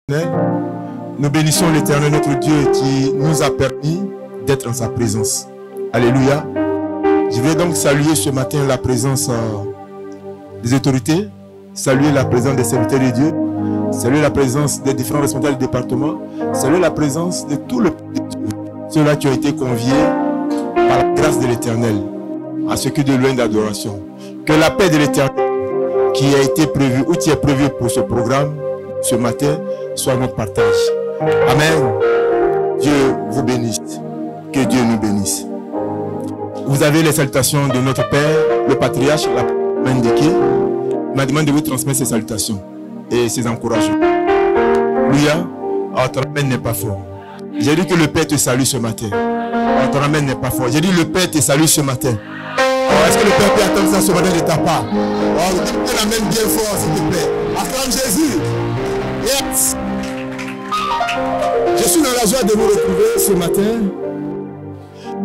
Nous bénissons l'Éternel, notre Dieu, qui nous a permis d'être en sa présence. Alléluia. Je vais donc saluer ce matin la présence des autorités, saluer la présence des serviteurs de Dieu, saluer la présence des différents responsables du département, saluer la présence de tout le peuple de Dieu, ceux-là qui ont été conviés par la grâce de l'Éternel à ce culte de louange d'adoration. Que la paix de l'Éternel qui a été prévue ou qui est prévue pour ce programme ce matin soit notre partage. Amen. Dieu vous bénisse. Que Dieu nous bénisse. Vous avez les salutations de notre Père, le patriarche, la Mendeke. Il m'a demandé de vous transmettre ces salutations et ces encouragements. Alléluia. Oh, ton amen n'est pas fort. J'ai dit que le Père te salue ce matin. Oh, ton amen n'est pas fort. J'ai dit le Père te salue ce matin. Oh, est-ce que le Père peut attendre ça ce matin de ta part? Oh, dis un amen bien fort, s'il te plaît. Acclame Jésus. Yes. Je suis dans la joie de vous retrouver ce matin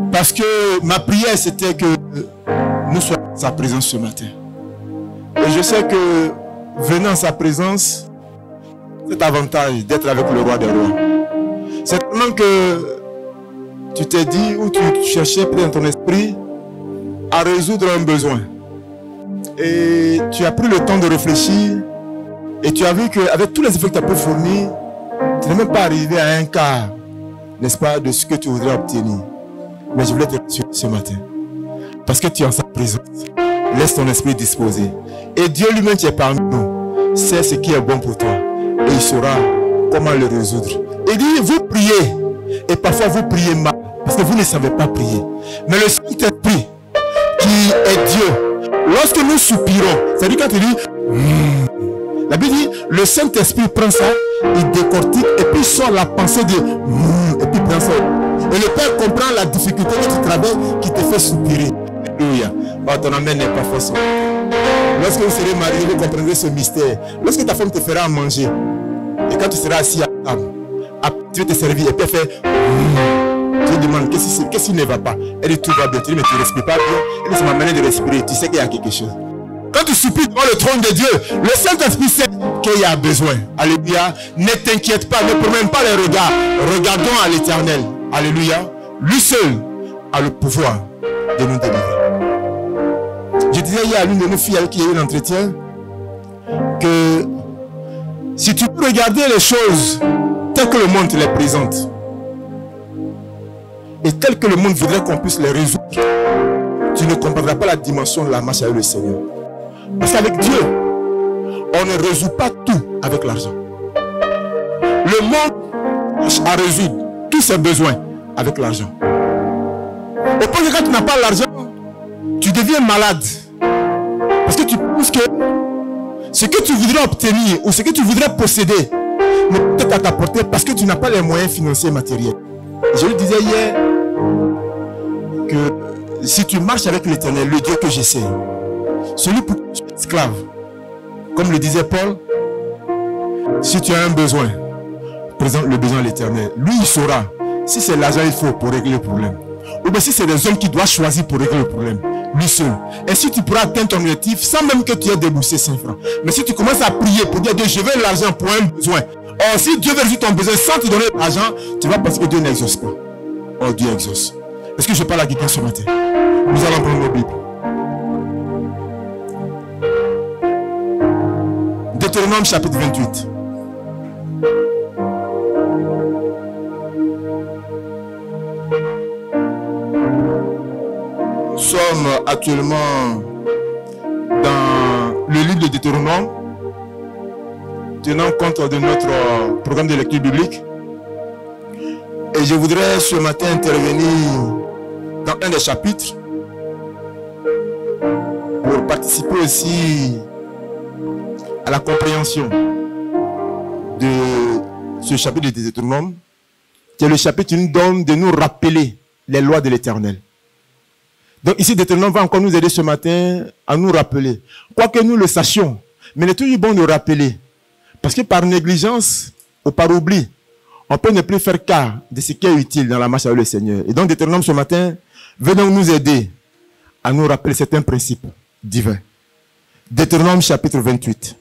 parce que ma prière c'était que nous soyons dans sa présence ce matin. Et je sais que venant en sa présence, cet avantage d'être avec le roi des rois. C'est tellement que tu t'es dit ou tu cherchais peut-être dans ton esprit à résoudre un besoin. Et tu as pris le temps de réfléchir et tu as vu qu'avec tous les efforts que tu as pu fournir, tu n'es même pas arrivé à un quart, n'est-ce pas, de ce que tu voudrais obtenir. Mais je voulais te rassurer ce matin. Parce que tu es en sa présence. Laisse ton esprit disposer. Et Dieu lui-même qui est parmi nous sait ce qui est bon pour toi. Et il saura comment le résoudre. Il dit, vous priez. Et parfois vous priez mal. Parce que vous ne savez pas prier. Mais le Saint-Esprit, qui est Dieu, lorsque nous soupirons, c'est-à-dire quand il dit, la Bible dit, le Saint-Esprit prend ça, il décortique et puis sort la pensée de et puis prend ça. Et le Père comprend la difficulté que tu traverses qui te fait soupirer. Alléluia. Oh, ton amen n'est pas faux. Lorsque vous serez mariés, vous comprendrez ce mystère. Lorsque ta femme te fera à manger, et quand tu seras assis à table, tu vas te servir et puis elle fait tu te demandes qu'est-ce qui ne va pas. Elle dit tout va bien. Tu dis mais tu ne respires pas bien. Elle dit c'est ma manière de respirer. Tu sais qu'il y a quelque chose. Quand tu soupires devant le trône de Dieu, le Saint-Esprit sait qu'il y a besoin. Alléluia. Ne t'inquiète pas, ne promène pas les regards. Regardons à l'Éternel. Alléluia. Lui seul a le pouvoir de nous délivrer. Je disais hier à l'une de nos filles avec qui il y a eu un entretien que si tu peux regarder les choses telles que le monde te les présente et telles que le monde voudrait qu'on puisse les résoudre, tu ne comprendras pas la dimension de la marche avec le Seigneur. Parce qu'avec Dieu, on ne résout pas tout avec l'argent. Le monde cherche à résoudre tous ses besoins avec l'argent. Au point que quand tu n'as pas l'argent, tu deviens malade. Parce que tu penses que ce que tu voudrais obtenir ou ce que tu voudrais posséder ne peut être à ta portée parce que tu n'as pas les moyens financiers et matériels. Je le disais hier que si tu marches avec l'Éternel, le Dieu que j'essaie, celui pour qui tu es esclave, comme le disait Paul, si tu as un besoin, présente le besoin à l'Éternel. Lui, il saura si c'est l'argent qu'il faut pour régler le problème. Ou bien si c'est des hommes qui doivent choisir pour régler le problème. Lui seul. Et si tu pourras atteindre ton objectif sans même que tu aies déboursé 5 francs. Mais si tu commences à prier pour dire Dieu, je veux l'argent pour un besoin. Or, si Dieu veut résoudre ton besoin sans te donner l'argent, tu vas penser que Dieu n'exauce pas. Oh, Dieu exauce. Est-ce que je parle à quelqu'un ce matin? Nous allons prendre nos Bibles. Deutéronome chapitre 28. Nous sommes actuellement dans le livre de Deutéronome, tenant compte de notre programme de lecture biblique. Et je voudrais ce matin intervenir dans un des chapitres pour participer aussi à la compréhension de ce chapitre de Deutéronome, qui est le chapitre qui nous donne de nous rappeler les lois de l'Éternel. Donc ici, Deutéronome va encore nous aider ce matin à nous rappeler. Quoique nous le sachions, mais il est toujours bon de rappeler. Parce que par négligence ou par oubli, on peut ne plus faire cas de ce qui est utile dans la marche avec le Seigneur. Et donc Deutéronome ce matin, venons nous aider à nous rappeler certains principes divins. Deutéronome chapitre 28.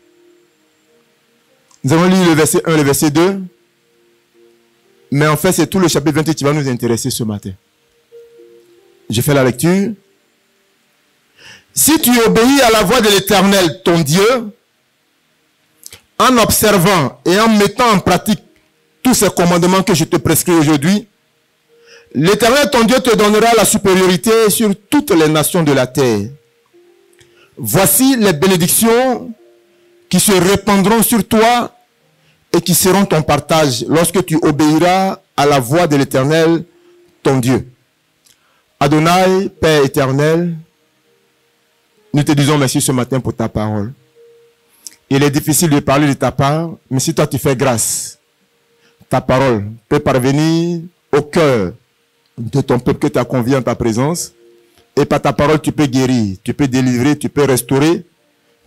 Nous allons lire le verset 1, le verset 2. Mais en fait, c'est tout le chapitre 28 qui va nous intéresser ce matin. Je fais la lecture. Si tu obéis à la voix de l'Éternel, ton Dieu, en observant et en mettant en pratique tous ces commandements que je te prescris aujourd'hui, l'Éternel, ton Dieu, te donnera la supériorité sur toutes les nations de la terre. Voici les bénédictions qui se répandront sur toi et qui seront ton partage lorsque tu obéiras à la voix de l'Éternel, ton Dieu. Adonai, Père éternel, nous te disons merci ce matin pour ta parole. Il est difficile de parler de ta part, mais si toi tu fais grâce, ta parole peut parvenir au cœur de ton peuple que tu as convié en ta présence. Et par ta parole, tu peux guérir, tu peux délivrer, tu peux restaurer,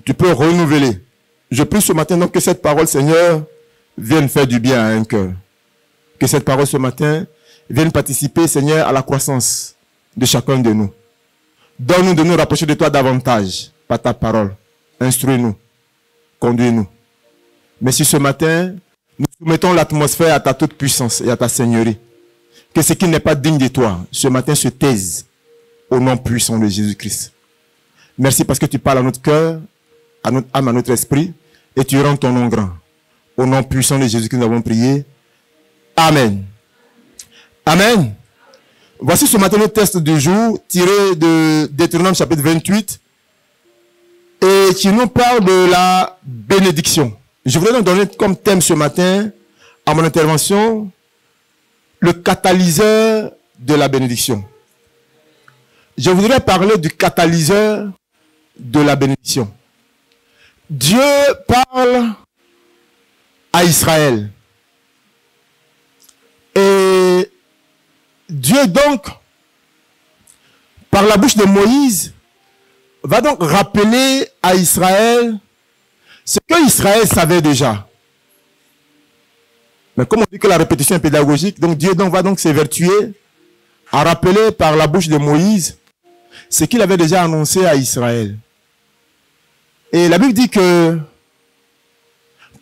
tu peux renouveler. Je prie ce matin donc que cette parole, Seigneur, vienne faire du bien à un cœur. Que cette parole ce matin vienne participer, Seigneur, à la croissance de chacun de nous. Donne-nous de nous rapprocher de toi davantage par ta parole. Instruis-nous, conduis-nous. Mais si ce matin, nous soumettons l'atmosphère à ta toute puissance et à ta seigneurie, que ce qui n'est pas digne de toi, ce matin se taise au nom puissant de Jésus-Christ. Merci parce que tu parles à notre cœur, à notre âme, à notre esprit, et tu rends ton nom grand. Au nom puissant de Jésus-Christ, nous avons prié. Amen. Amen. Voici ce matin le texte du jour, tiré de Deutéronome chapitre 28, et qui nous parle de la bénédiction. Je voudrais donc donner comme thème ce matin, à mon intervention, le catalyseur de la bénédiction. Je voudrais parler du catalyseur de la bénédiction. Dieu parle à Israël. Et Dieu donc, par la bouche de Moïse, va donc rappeler à Israël ce que Israël savait déjà. Mais comme on dit que la répétition est pédagogique, donc Dieu donc va donc s'évertuer à rappeler par la bouche de Moïse ce qu'il avait déjà annoncé à Israël. Et la Bible dit que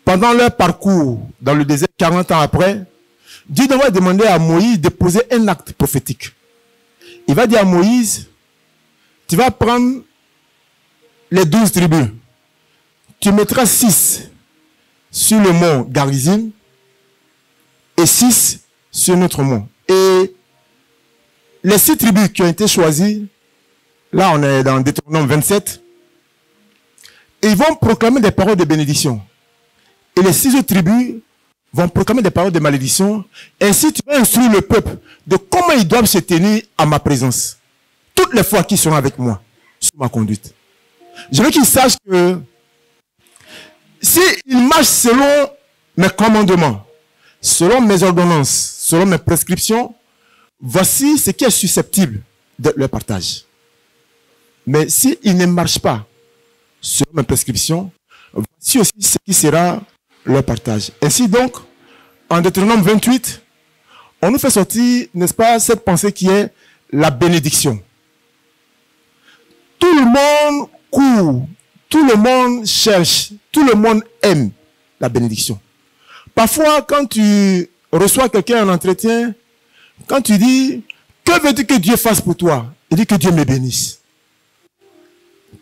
pendant leur parcours dans le désert 40 ans après, Dieu va demander à Moïse de poser un acte prophétique. Il va dire à Moïse, tu vas prendre les 12 tribus. Tu mettras 6 sur le mont Garizim et 6 sur notre mont. Et les 6 tribus qui ont été choisies, là on est dans Deutéronome 27, et ils vont proclamer des paroles de bénédiction. Et les 6 autres tribus vont proclamer des paroles de malédiction. Ainsi, tu vas instruire le peuple de comment ils doivent se tenir à ma présence. Toutes les fois qu'ils seront avec moi, sous ma conduite. Je veux qu'ils sachent que s'ils marchent selon mes commandements, selon mes ordonnances, selon mes prescriptions, voici ce qui est susceptible de leur partage. Mais s'ils ne marchent pas selon mes prescriptions, voici aussi ce qui sera leur partage. Ainsi donc, en Deutéronome 28, on nous fait sortir, n'est-ce pas, cette pensée qui est la bénédiction. Tout le monde court, tout le monde cherche, tout le monde aime la bénédiction. Parfois, quand tu reçois quelqu'un en entretien, quand tu dis, que veux-tu que Dieu fasse pour toi? Il dit que Dieu me bénisse.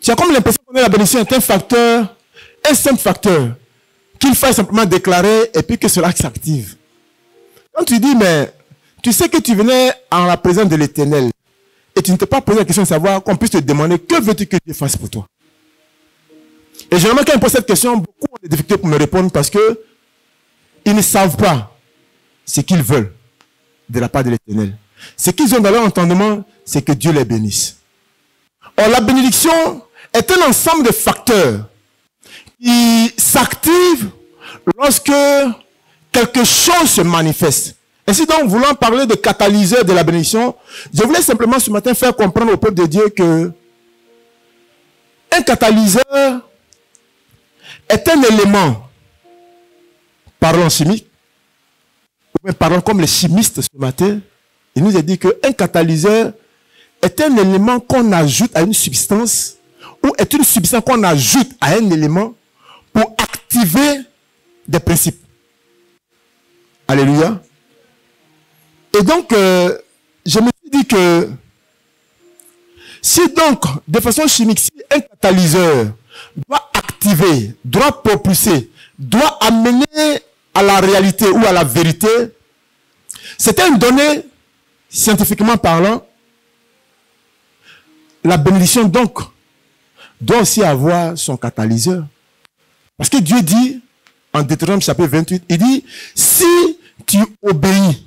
Tu as comme l'impression que la bénédiction est un facteur, un simple facteur, qu'il faille simplement déclarer et puis que cela s'active. Quand tu dis, mais tu sais que tu venais en la présence de l'Éternel et tu ne t'es pas posé la question de savoir qu'on puisse te demander, que veux-tu que Dieu fasse pour toi? Et généralement, quand ils me posent cette question, beaucoup ont des difficultés pour me répondre parce que ils ne savent pas ce qu'ils veulent de la part de l'Éternel. Ce qu'ils ont dans leur entendement, c'est que Dieu les bénisse. Or, la bénédiction est un ensemble de facteurs qui s'activent lorsque quelque chose se manifeste. Ainsi donc, voulant parler de catalyseur de la bénédiction, je voulais simplement ce matin faire comprendre au peuple de Dieu que un catalyseur est un élément, parlons chimique, ou parlons comme les chimistes ce matin, il nous a dit qu'un catalyseur est un élément qu'on ajoute à une substance, ou est une substance qu'on ajoute à un élément pour activer des principes. donc, je me suis dit que si donc, de façon chimique, si un catalyseur doit activer, doit propulser, doit amener à la réalité ou à la vérité, c'est une donnée, scientifiquement parlant, la bénédiction donc doit aussi avoir son catalyseur. Parce que Dieu dit, en Deutéronome chapitre 28, il dit, si tu obéis,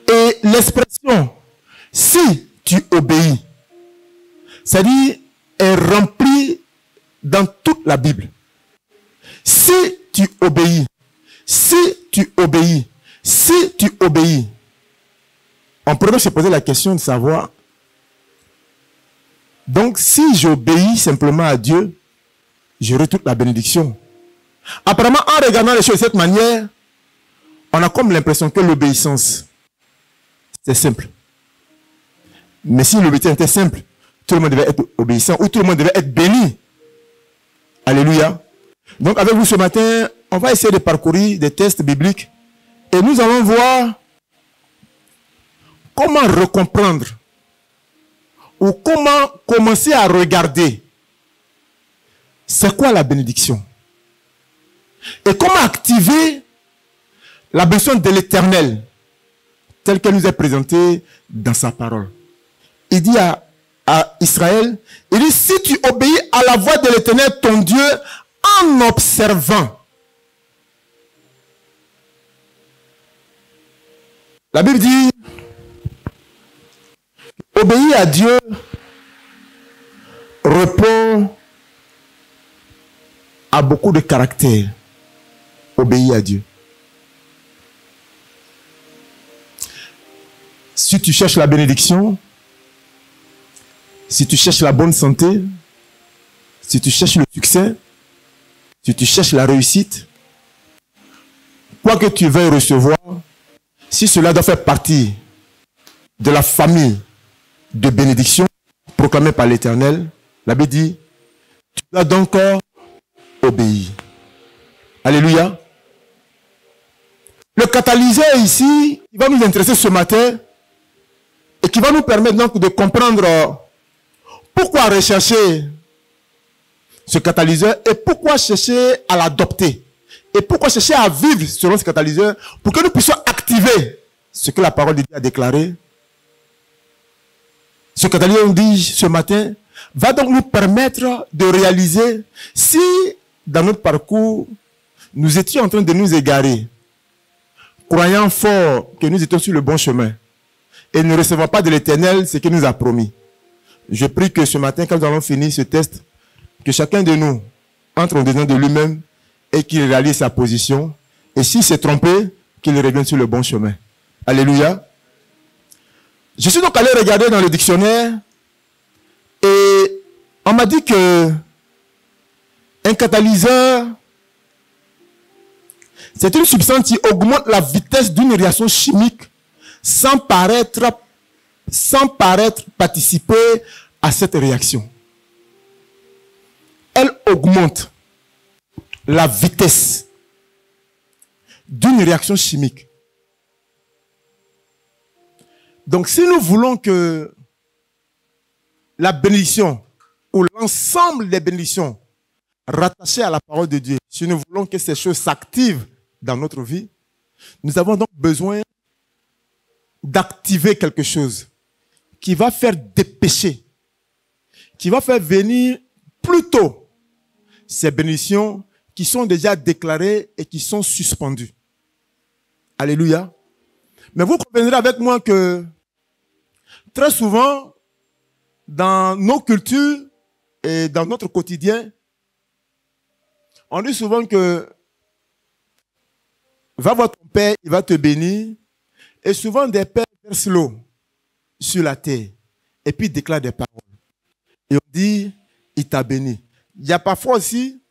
et l'expression, si tu obéis, c'est-à-dire, est remplie dans toute la Bible. Si tu obéis, si tu obéis, si tu obéis, on pourrait se poser la question de savoir, donc si j'obéis simplement à Dieu, j'aurai toute la bénédiction. Apparemment, en regardant les choses de cette manière, on a comme l'impression que l'obéissance, c'est simple. Mais si l'obéissance était simple, tout le monde devait être obéissant ou tout le monde devait être béni. Alléluia. Donc avec vous ce matin, on va essayer de parcourir des tests bibliques et nous allons voir comment recomprendre ou comment commencer à regarder c'est quoi la bénédiction et comment activer la bénédiction de l'Éternel telle qu'elle nous est présentée dans sa parole. Il dit à Israël, il dit, si tu obéis à la voix de l'Éternel, ton Dieu, en observant. La Bible dit, obéir à Dieu répond à beaucoup de caractères. Obéir à Dieu. Si tu cherches la bénédiction, si tu cherches la bonne santé, si tu cherches le succès, si tu cherches la réussite, quoi que tu veuilles recevoir, si cela doit faire partie de la famille de bénédiction proclamée par l'Éternel, la Bible dit, tu dois donc obéir. Alléluia. Le catalyseur ici, il va nous intéresser ce matin et qui va nous permettre donc de comprendre pourquoi rechercher ce catalyseur et pourquoi chercher à l'adopter et pourquoi chercher à vivre selon ce catalyseur pour que nous puissions activer ce que la parole de Dieu a déclaré. Ce catalyseur, on dit ce matin, va donc nous permettre de réaliser si dans notre parcours nous étions en train de nous égarer, croyant fort que nous étions sur le bon chemin et ne recevant pas de l'Éternel ce qu'il nous a promis. Je prie que ce matin, quand nous allons finir ce test, que chacun de nous entre en dedans de lui-même et qu'il réalise sa position. Et s'il s'est trompé, qu'il revienne sur le bon chemin. Alléluia. Je suis donc allé regarder dans le dictionnaire et on m'a dit que un catalyseur, c'est une substance qui augmente la vitesse d'une réaction chimique sans paraître participer à cette réaction. Elle augmente la vitesse d'une réaction chimique. Donc, si nous voulons que la bénédiction ou l'ensemble des bénédictions rattachées à la parole de Dieu, si nous voulons que ces choses s'activent dans notre vie, nous avons donc besoin d'activer quelque chose qui va faire dépêcher, qui va faire venir plus tôt ces bénédictions qui sont déjà déclarées et qui sont suspendues. Alléluia. Mais vous conviendrez avec moi que très souvent, dans nos cultures et dans notre quotidien, on dit souvent que va voir ton père, il va te bénir. Et souvent, des pères versent l'eau sur la terre et puis déclarent des paroles. Et on dit, il t'a béni. Il y a parfois aussi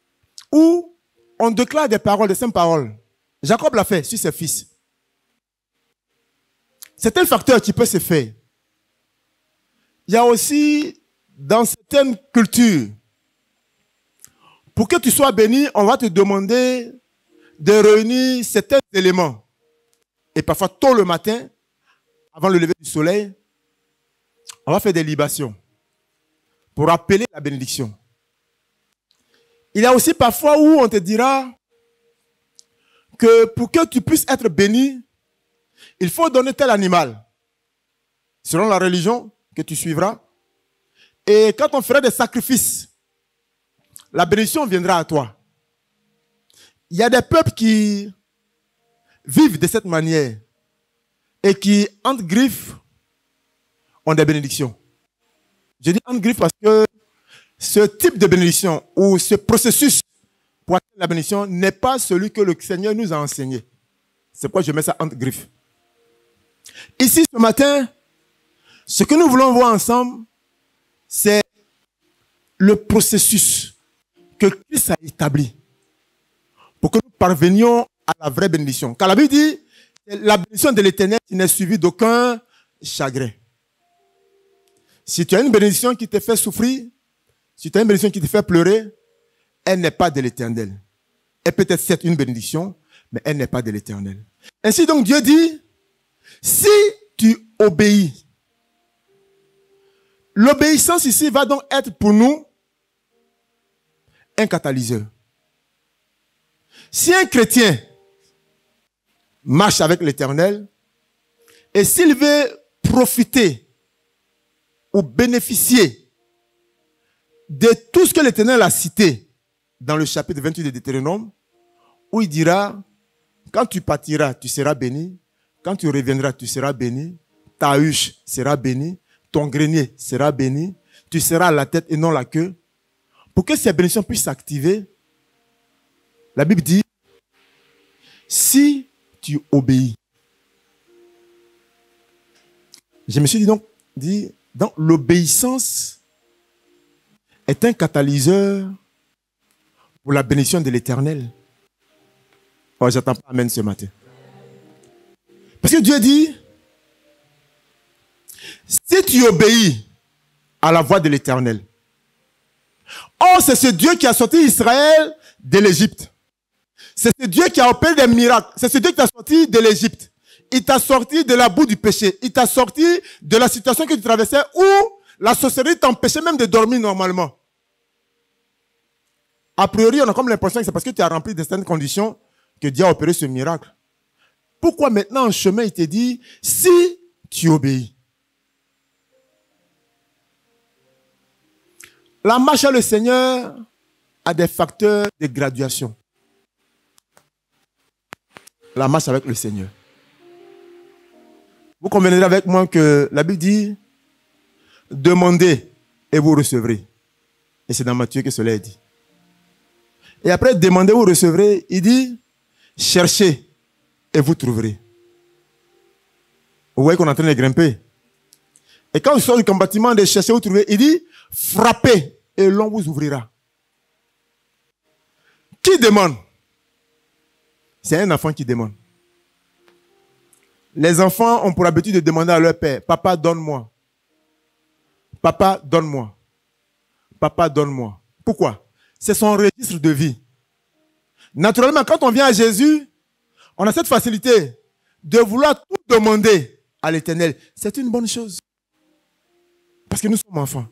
où on déclare des paroles, des simples paroles. Jacob l'a fait sur ses fils. C'est un facteur qui peut se faire. Il y a aussi, dans certaines cultures, pour que tu sois béni, on va te demander de réunir certains éléments. et parfois tôt le matin, avant le lever du soleil, on va faire des libations pour appeler la bénédiction. Il y a aussi parfois où on te dira que pour que tu puisses être béni, il faut donner tel animal, selon la religion que tu suivras. Et quand on fera des sacrifices, la bénédiction viendra à toi. Il y a des peuples qui vivent de cette manière et qui, entre griffes, ont des bénédictions. Je dis entre griffes parce que ce type de bénédiction ou ce processus pour atteindre la bénédiction n'est pas celui que le Seigneur nous a enseigné. C'est pourquoi je mets ça entre griffes. Ici, ce matin, ce que nous voulons voir ensemble, c'est le processus que Christ a établi pour que nous parvenions à la vraie bénédiction. Car la Bible dit, la bénédiction de l'Éternel n'est suivie d'aucun chagrin. Si tu as une bénédiction qui te fait souffrir, si tu as une bénédiction qui te fait pleurer, elle n'est pas de l'Éternel. Elle peut être certes une bénédiction, mais elle n'est pas de l'Éternel. Ainsi donc Dieu dit, si tu obéis, l'obéissance ici va donc être pour nous un catalyseur. Si un chrétien marche avec l'Éternel et s'il veut profiter ou bénéficier de tout ce que l'Éternel a cité dans le chapitre 28 de Deutéronome, où il dira, quand tu partiras, tu seras béni, quand tu reviendras, tu seras béni, ta huche sera bénie, ton grenier sera béni, tu seras la tête et non la queue. Pour que ces bénédictions puissent s'activer, la Bible dit, si tu obéis. Je me suis donc dit, donc l'obéissance est un catalyseur pour la bénédiction de l'Éternel. Oh, j'attends pas amen ce matin. Parce que Dieu dit, si tu obéis à la voix de l'Éternel. Oh, c'est ce Dieu qui a sorti Israël de l'Égypte. C'est ce Dieu qui a opéré des miracles. C'est ce Dieu qui t'a sorti de l'Égypte. Il t'a sorti de la boue du péché. Il t'a sorti de la situation que tu traversais où la sorcellerie t'empêchait même de dormir normalement. A priori, on a comme l'impression que c'est parce que tu as rempli de certaines conditions que Dieu a opéré ce miracle. Pourquoi maintenant en chemin il te dit, si tu obéis? La marche à le Seigneur a des facteurs de graduation. La marche avec le Seigneur. Vous conviendrez avec moi que la Bible dit, demandez et vous recevrez. Et c'est dans Matthieu que cela est dit. Et après, demandez, vous recevrez. Il dit, cherchez et vous trouverez. Vous voyez qu'on est en train de grimper. Et quand on sort du compartiment de chercher, vous trouvez, il dit, frappez et l'on vous ouvrira. Qui demande? C'est un enfant qui demande. Les enfants ont pour habitude de demander à leur père, papa, donne-moi. Papa, donne-moi. Papa, donne-moi. Pourquoi? C'est son registre de vie. Naturellement, quand on vient à Jésus, on a cette facilité de vouloir tout demander à l'Éternel. C'est une bonne chose. Parce que nous sommes enfants.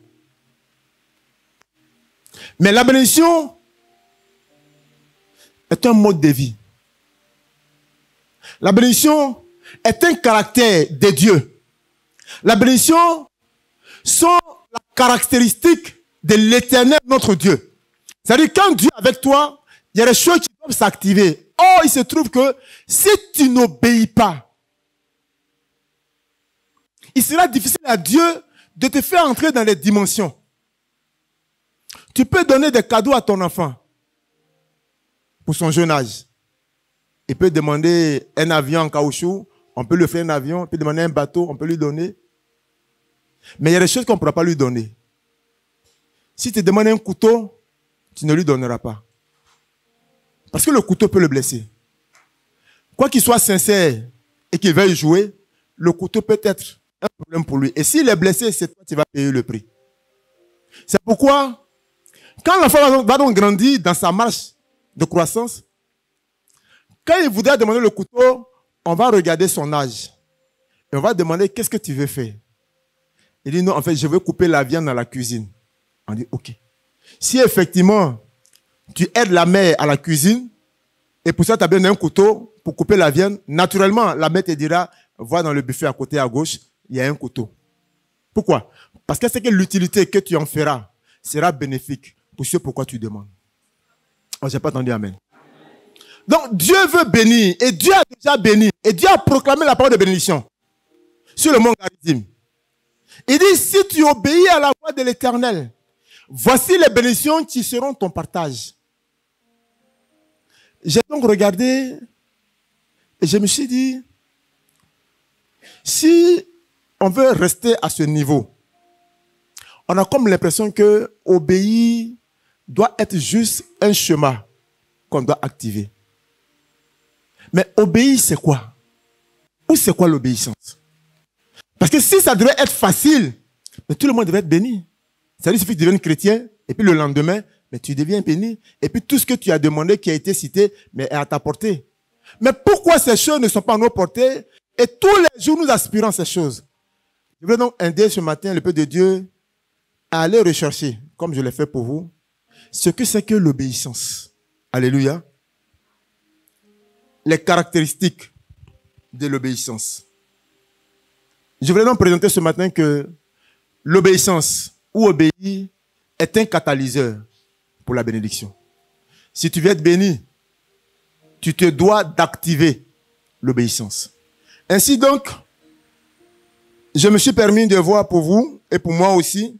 Mais la bénédiction est un mode de vie. La bénédiction est un caractère de Dieu. La bénédiction sont la caractéristique de l'Éternel, notre Dieu. C'est-à-dire, quand Dieu est avec toi, il y a des choses qui doivent s'activer. Or, il se trouve que si tu n'obéis pas, il sera difficile à Dieu de te faire entrer dans les dimensions. Tu peux donner des cadeaux à ton enfant pour son jeune âge. Il peut demander un avion en caoutchouc, on peut lui faire un avion. Il peut demander un bateau, on peut lui donner. Mais il y a des choses qu'on ne pourra pas lui donner. Si tu demandes un couteau, tu ne lui donneras pas. Parce que le couteau peut le blesser. Quoi qu'il soit sincère et qu'il veuille jouer, le couteau peut être un problème pour lui. Et s'il est blessé, c'est toi qui vas payer le prix. C'est pourquoi, quand l'enfant va donc grandir dans sa marche de croissance, quand il voudra demander le couteau, on va regarder son âge. Et on va demander, qu'est-ce que tu veux faire? Il dit, non, en fait, je veux couper la viande dans la cuisine. On dit, ok. Si effectivement, tu aides la mère à la cuisine, et pour ça, tu as besoin d'un couteau pour couper la viande, naturellement, la mère te dira, va dans le buffet à côté, à gauche, il y a un couteau. Pourquoi? Parce que c'est que l'utilité que tu en feras sera bénéfique pour ce pourquoi tu demandes. Oh, je n'ai pas entendu amen. Donc, Dieu veut bénir, et Dieu a déjà béni, et Dieu a proclamé la parole de bénédiction sur le mont Garizim. Il dit, si tu obéis à la voix de l'Éternel, voici les bénédictions qui seront ton partage. J'ai donc regardé et je me suis dit, si on veut rester à ce niveau, on a comme l'impression que obéir doit être juste un chemin qu'on doit activer. Mais obéir, c'est quoi? Ou c'est quoi l'obéissance? Parce que si ça devait être facile, mais tout le monde devait être béni. Ça veut dire qu'il suffit que tu deviennes chrétien, et puis le lendemain, mais tu deviens béni. Et puis tout ce que tu as demandé, qui a été cité, mais est à ta portée. Mais pourquoi ces choses ne sont pas à nos portées? Et tous les jours, nous aspirons à ces choses. Je veux donc aider ce matin le peuple de Dieu à aller rechercher, comme je l'ai fait pour vous, ce que c'est que l'obéissance. Alléluia. Les caractéristiques de l'obéissance. Je voulais donc présenter ce matin que l'obéissance ou obéir est un catalyseur pour la bénédiction. Si tu veux être béni, tu te dois d'activer l'obéissance. Ainsi donc, je me suis permis de voir pour vous et pour moi aussi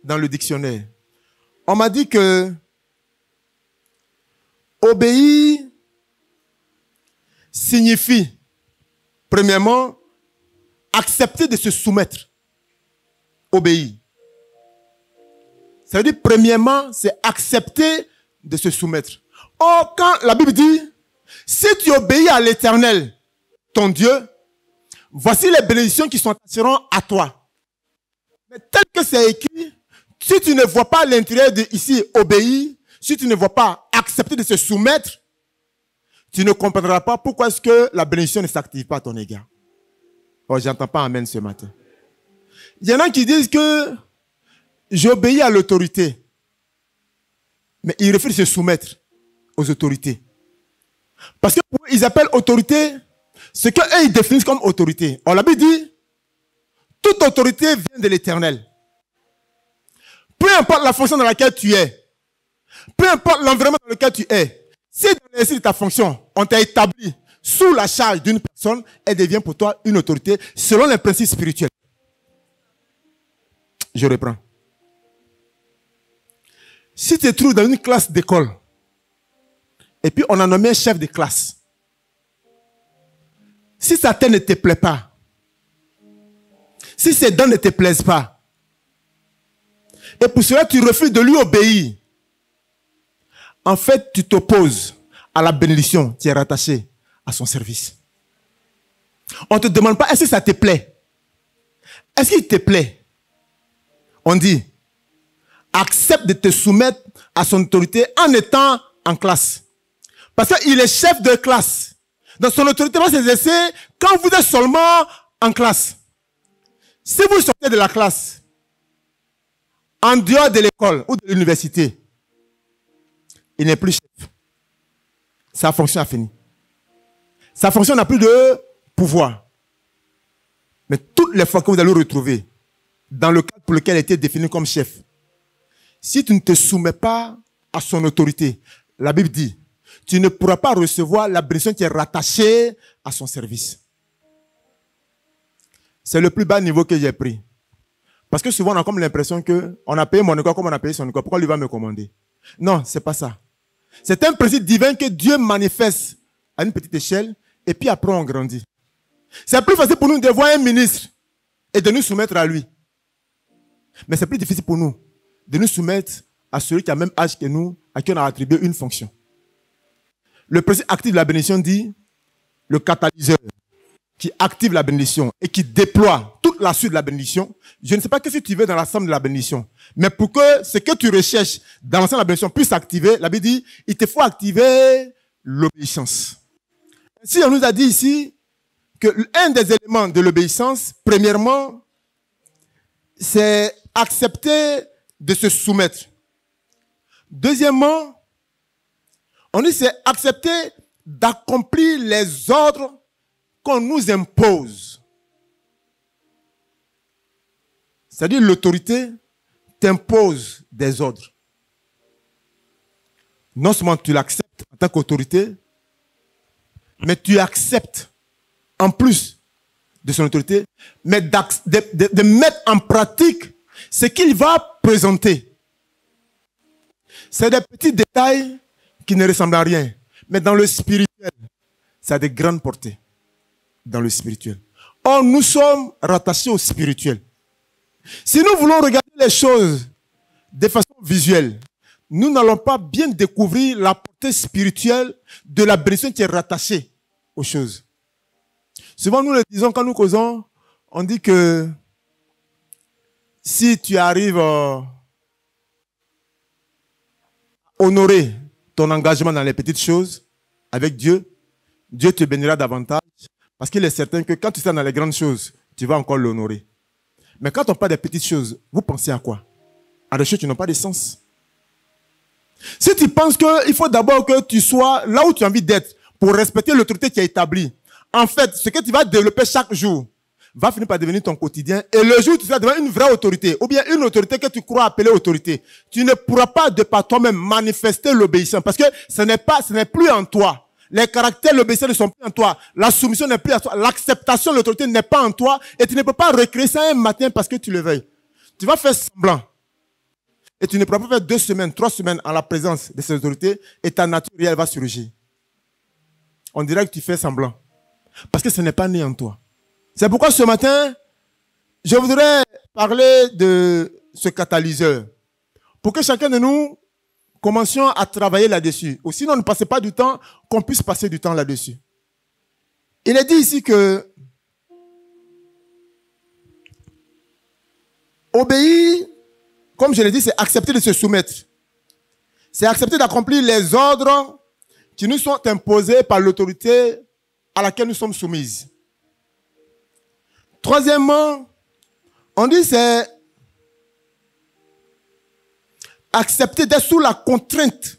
dans le dictionnaire. On m'a dit que obéir signifie, premièrement, accepter de se soumettre. Obéir. Ça veut dire, premièrement, c'est accepter de se soumettre. Or, quand la Bible dit, si tu obéis à l'Éternel, ton Dieu, voici les bénédictions qui seront à toi. Mais tel que c'est écrit, si tu ne vois pas l'intérieur de ici obéir, si tu ne vois pas accepter de se soumettre, tu ne comprendras pas pourquoi est-ce que la bénédiction ne s'active pas à ton égard. Oh, j'entends pas amen ce matin. Il y en a qui disent que j'obéis à l'autorité, mais ils refusent de se soumettre aux autorités. Parce que pour eux, ils appellent autorité ce qu'eux ils définissent comme autorité. On l'a bien dit, toute autorité vient de l'Éternel. Peu importe la fonction dans laquelle tu es, peu importe l'environnement dans lequel tu es, si dans l'exercice de ta fonction, on t'a établi sous la charge d'une personne, elle devient pour toi une autorité selon les principes spirituels. Je reprends. Si tu te trouves dans une classe d'école, et puis on a nommé un chef de classe, si sa tête ne te plaît pas, si ses dents ne te plaisent pas, et pour cela tu refuses de lui obéir, en fait tu t'opposes à la bénédiction qui est rattachée à son service. On ne te demande pas, est-ce que ça te plaît? Est-ce qu'il te plaît? On dit, accepte de te soumettre à son autorité en étant en classe. Parce qu'il est chef de classe. Donc son autorité va s'exercer quand vous êtes seulement en classe. Si vous sortez de la classe, en dehors de l'école ou de l'université, il n'est plus chef. Sa fonction a fini. Sa fonction n'a plus de pouvoir. Mais toutes les fois que vous allez le retrouver dans le cadre pour lequel il était défini comme chef, si tu ne te soumets pas à son autorité, la Bible dit, tu ne pourras pas recevoir la bénédiction qui est rattachée à son service. C'est le plus bas niveau que j'ai pris. Parce que souvent on a comme l'impression qu'on a payé mon école comme on a payé son école. Pourquoi lui va me commander? Non, c'est pas ça. C'est un principe divin que Dieu manifeste à une petite échelle et puis après on grandit. C'est plus facile pour nous de voir un ministre et de nous soumettre à lui. Mais c'est plus difficile pour nous de nous soumettre à celui qui a le même âge que nous, à qui on a attribué une fonction. Le principe actif de la bénédiction dit, le catalyseur qui active la bénédiction et qui déploie toute la suite de la bénédiction. Je ne sais pas ce que tu veux dans la somme de la bénédiction, mais pour que ce que tu recherches dans l'ensemble de la bénédiction puisse s'activer, la Bible dit, il te faut activer l'obéissance. Si on nous a dit ici que un des éléments de l'obéissance, premièrement, c'est accepter de se soumettre. Deuxièmement, on dit c'est accepter d'accomplir les ordres qu'on nous impose. C'est-à-dire l'autorité t'impose des ordres. Non seulement tu l'acceptes en tant qu'autorité, mais tu acceptes en plus de son autorité, mais de mettre en pratique ce qu'il va présenter. C'est des petits détails qui ne ressemblent à rien, mais dans le spirituel, ça a de grandes portées. Dans le spirituel. Or, nous sommes rattachés au spirituel. Si nous voulons regarder les choses de façon visuelle, nous n'allons pas bien découvrir la portée spirituelle de la bénédiction qui est rattachée aux choses. Souvent, nous le disons quand nous causons, on dit que si tu arrives à honorer ton engagement dans les petites choses avec Dieu, Dieu te bénira davantage parce qu'il est certain que quand tu seras dans les grandes choses, tu vas encore l'honorer. Mais quand on parle des petites choses, vous pensez à quoi? À des choses qui n'ont pas de sens. Si tu penses qu'il faut d'abord que tu sois là où tu as envie d'être pour respecter l'autorité qui est établie, en fait, ce que tu vas développer chaque jour va finir par devenir ton quotidien. Et le jour où tu seras devant une vraie autorité, ou bien une autorité que tu crois appeler autorité, tu ne pourras pas de par toi-même manifester l'obéissance. Parce que ce n'est plus en toi. Les caractères de l'obéissance ne sont plus en toi. La soumission n'est plus en toi. L'acceptation de l'autorité n'est pas en toi. Et tu ne peux pas recréer ça un matin parce que tu le veuilles. Tu vas faire semblant. Et tu ne pourras pas faire 2 semaines, 3 semaines en la présence de ces autorités et ta nature réelle va surgir. On dirait que tu fais semblant. Parce que ce n'est pas né en toi. C'est pourquoi ce matin, je voudrais parler de ce catalyseur. Pour que chacun de nous commencions à travailler là-dessus. Ou sinon, ne passez pas du temps, qu'on puisse passer du temps là-dessus. Il est dit ici que obéir, comme je l'ai dit, c'est accepter de se soumettre. C'est accepter d'accomplir les ordres qui nous sont imposés par l'autorité à laquelle nous sommes soumises. Troisièmement, on dit c'est accepter d'être sous la contrainte.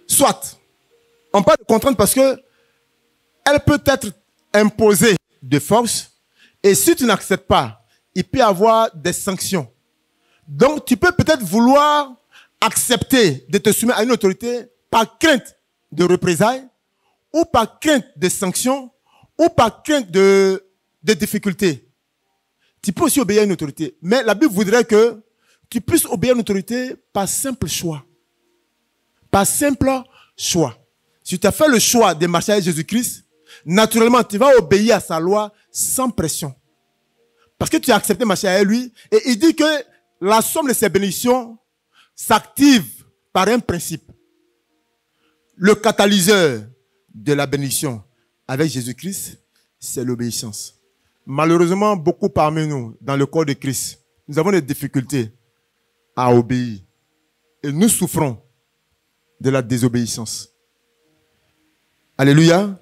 Soit, on parle de contrainte parce que elle peut être imposée de force et si tu n'acceptes pas, il peut y avoir des sanctions. Donc, tu peux peut-être vouloir accepter de te soumettre à une autorité par crainte de représailles ou par crainte de sanctions ou par crainte de difficultés. Tu peux aussi obéir à une autorité. Mais la Bible voudrait que tu puisses obéir à une autorité par simple choix. Par simple choix. Si tu as fait le choix de marcher avec Jésus-Christ, naturellement, tu vas obéir à sa loi sans pression. Parce que tu as accepté de marcher avec lui. Et il dit que la somme de ses bénédictions s'active par un principe. Le catalyseur de la bénédiction avec Jésus-Christ, c'est l'obéissance. Malheureusement, beaucoup parmi nous, dans le corps de Christ, nous avons des difficultés à obéir. Et nous souffrons de la désobéissance. Alléluia.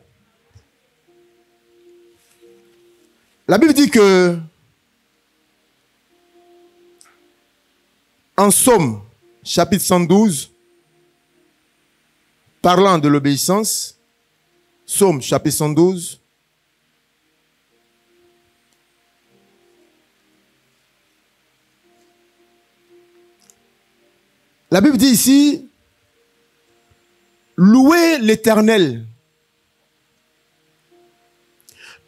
La Bible dit que en Somme, chapitre 112, parlant de l'obéissance, Somme, chapitre 112, la Bible dit ici, louez l'Éternel.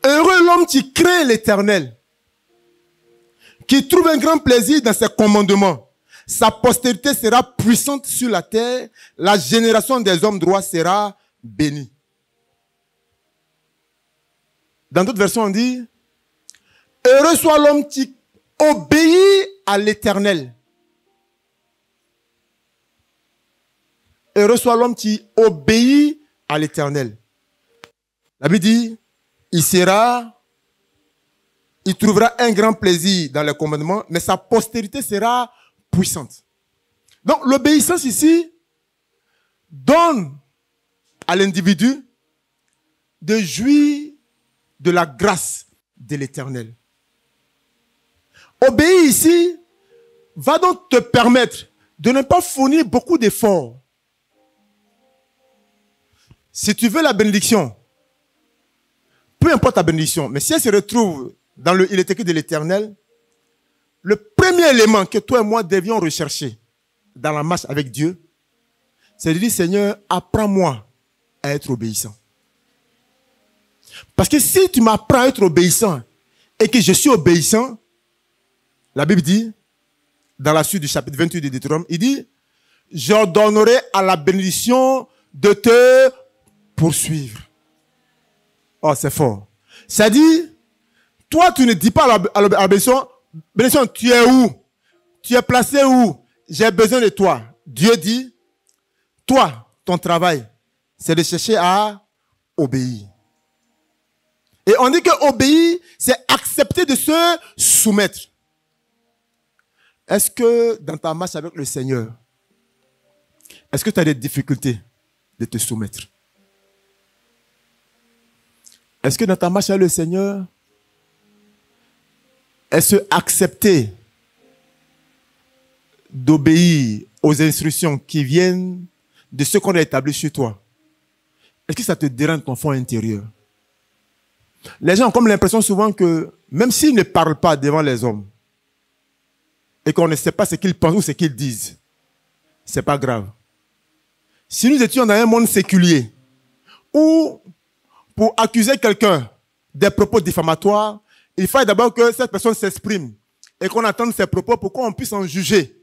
Heureux l'homme qui craint l'Éternel, qui trouve un grand plaisir dans ses commandements. Sa postérité sera puissante sur la terre. La génération des hommes droits sera bénie. Dans d'autres versions, on dit, heureux soit l'homme qui obéit à l'Éternel. Heureux soit l'homme qui obéit à l'Éternel. La Bible dit, il trouvera un grand plaisir dans les commandements, mais sa postérité sera puissante. Donc l'obéissance ici donne à l'individu de jouir de la grâce de l'Éternel. Obéir ici va donc te permettre de ne pas fournir beaucoup d'efforts. Si tu veux la bénédiction, peu importe ta bénédiction, mais si elle se retrouve dans il est écrit de l'Éternel, le premier élément que toi et moi devions rechercher dans la marche avec Dieu, c'est de dire, Seigneur, apprends-moi à être obéissant. Parce que si tu m'apprends à être obéissant et que je suis obéissant, la Bible dit, dans la suite du chapitre 28 de Deutéronome, il dit, j'ordonnerai à la bénédiction de te poursuivre. Oh, c'est fort. Ça dit, toi, tu ne dis pas à la bénédiction, tu es où? Tu es placé où? J'ai besoin de toi. Dieu dit, toi, ton travail, c'est de chercher à obéir. Et on dit que obéir, c'est accepter de se soumettre. Est-ce que dans ta marche avec le Seigneur, est-ce que tu as des difficultés de te soumettre? Est-ce que dans ta marche avec le Seigneur, est-ce accepter d'obéir aux instructions qui viennent de ce qu'on a établi chez toi? Est-ce que ça te dérange ton fond intérieur? Les gens ont comme l'impression souvent que même s'ils ne parlent pas devant les hommes et qu'on ne sait pas ce qu'ils pensent ou ce qu'ils disent, c'est pas grave. Si nous étions dans un monde séculier où pour accuser quelqu'un des propos diffamatoires, il faut d'abord que cette personne s'exprime et qu'on entende ses propos pour qu'on puisse en juger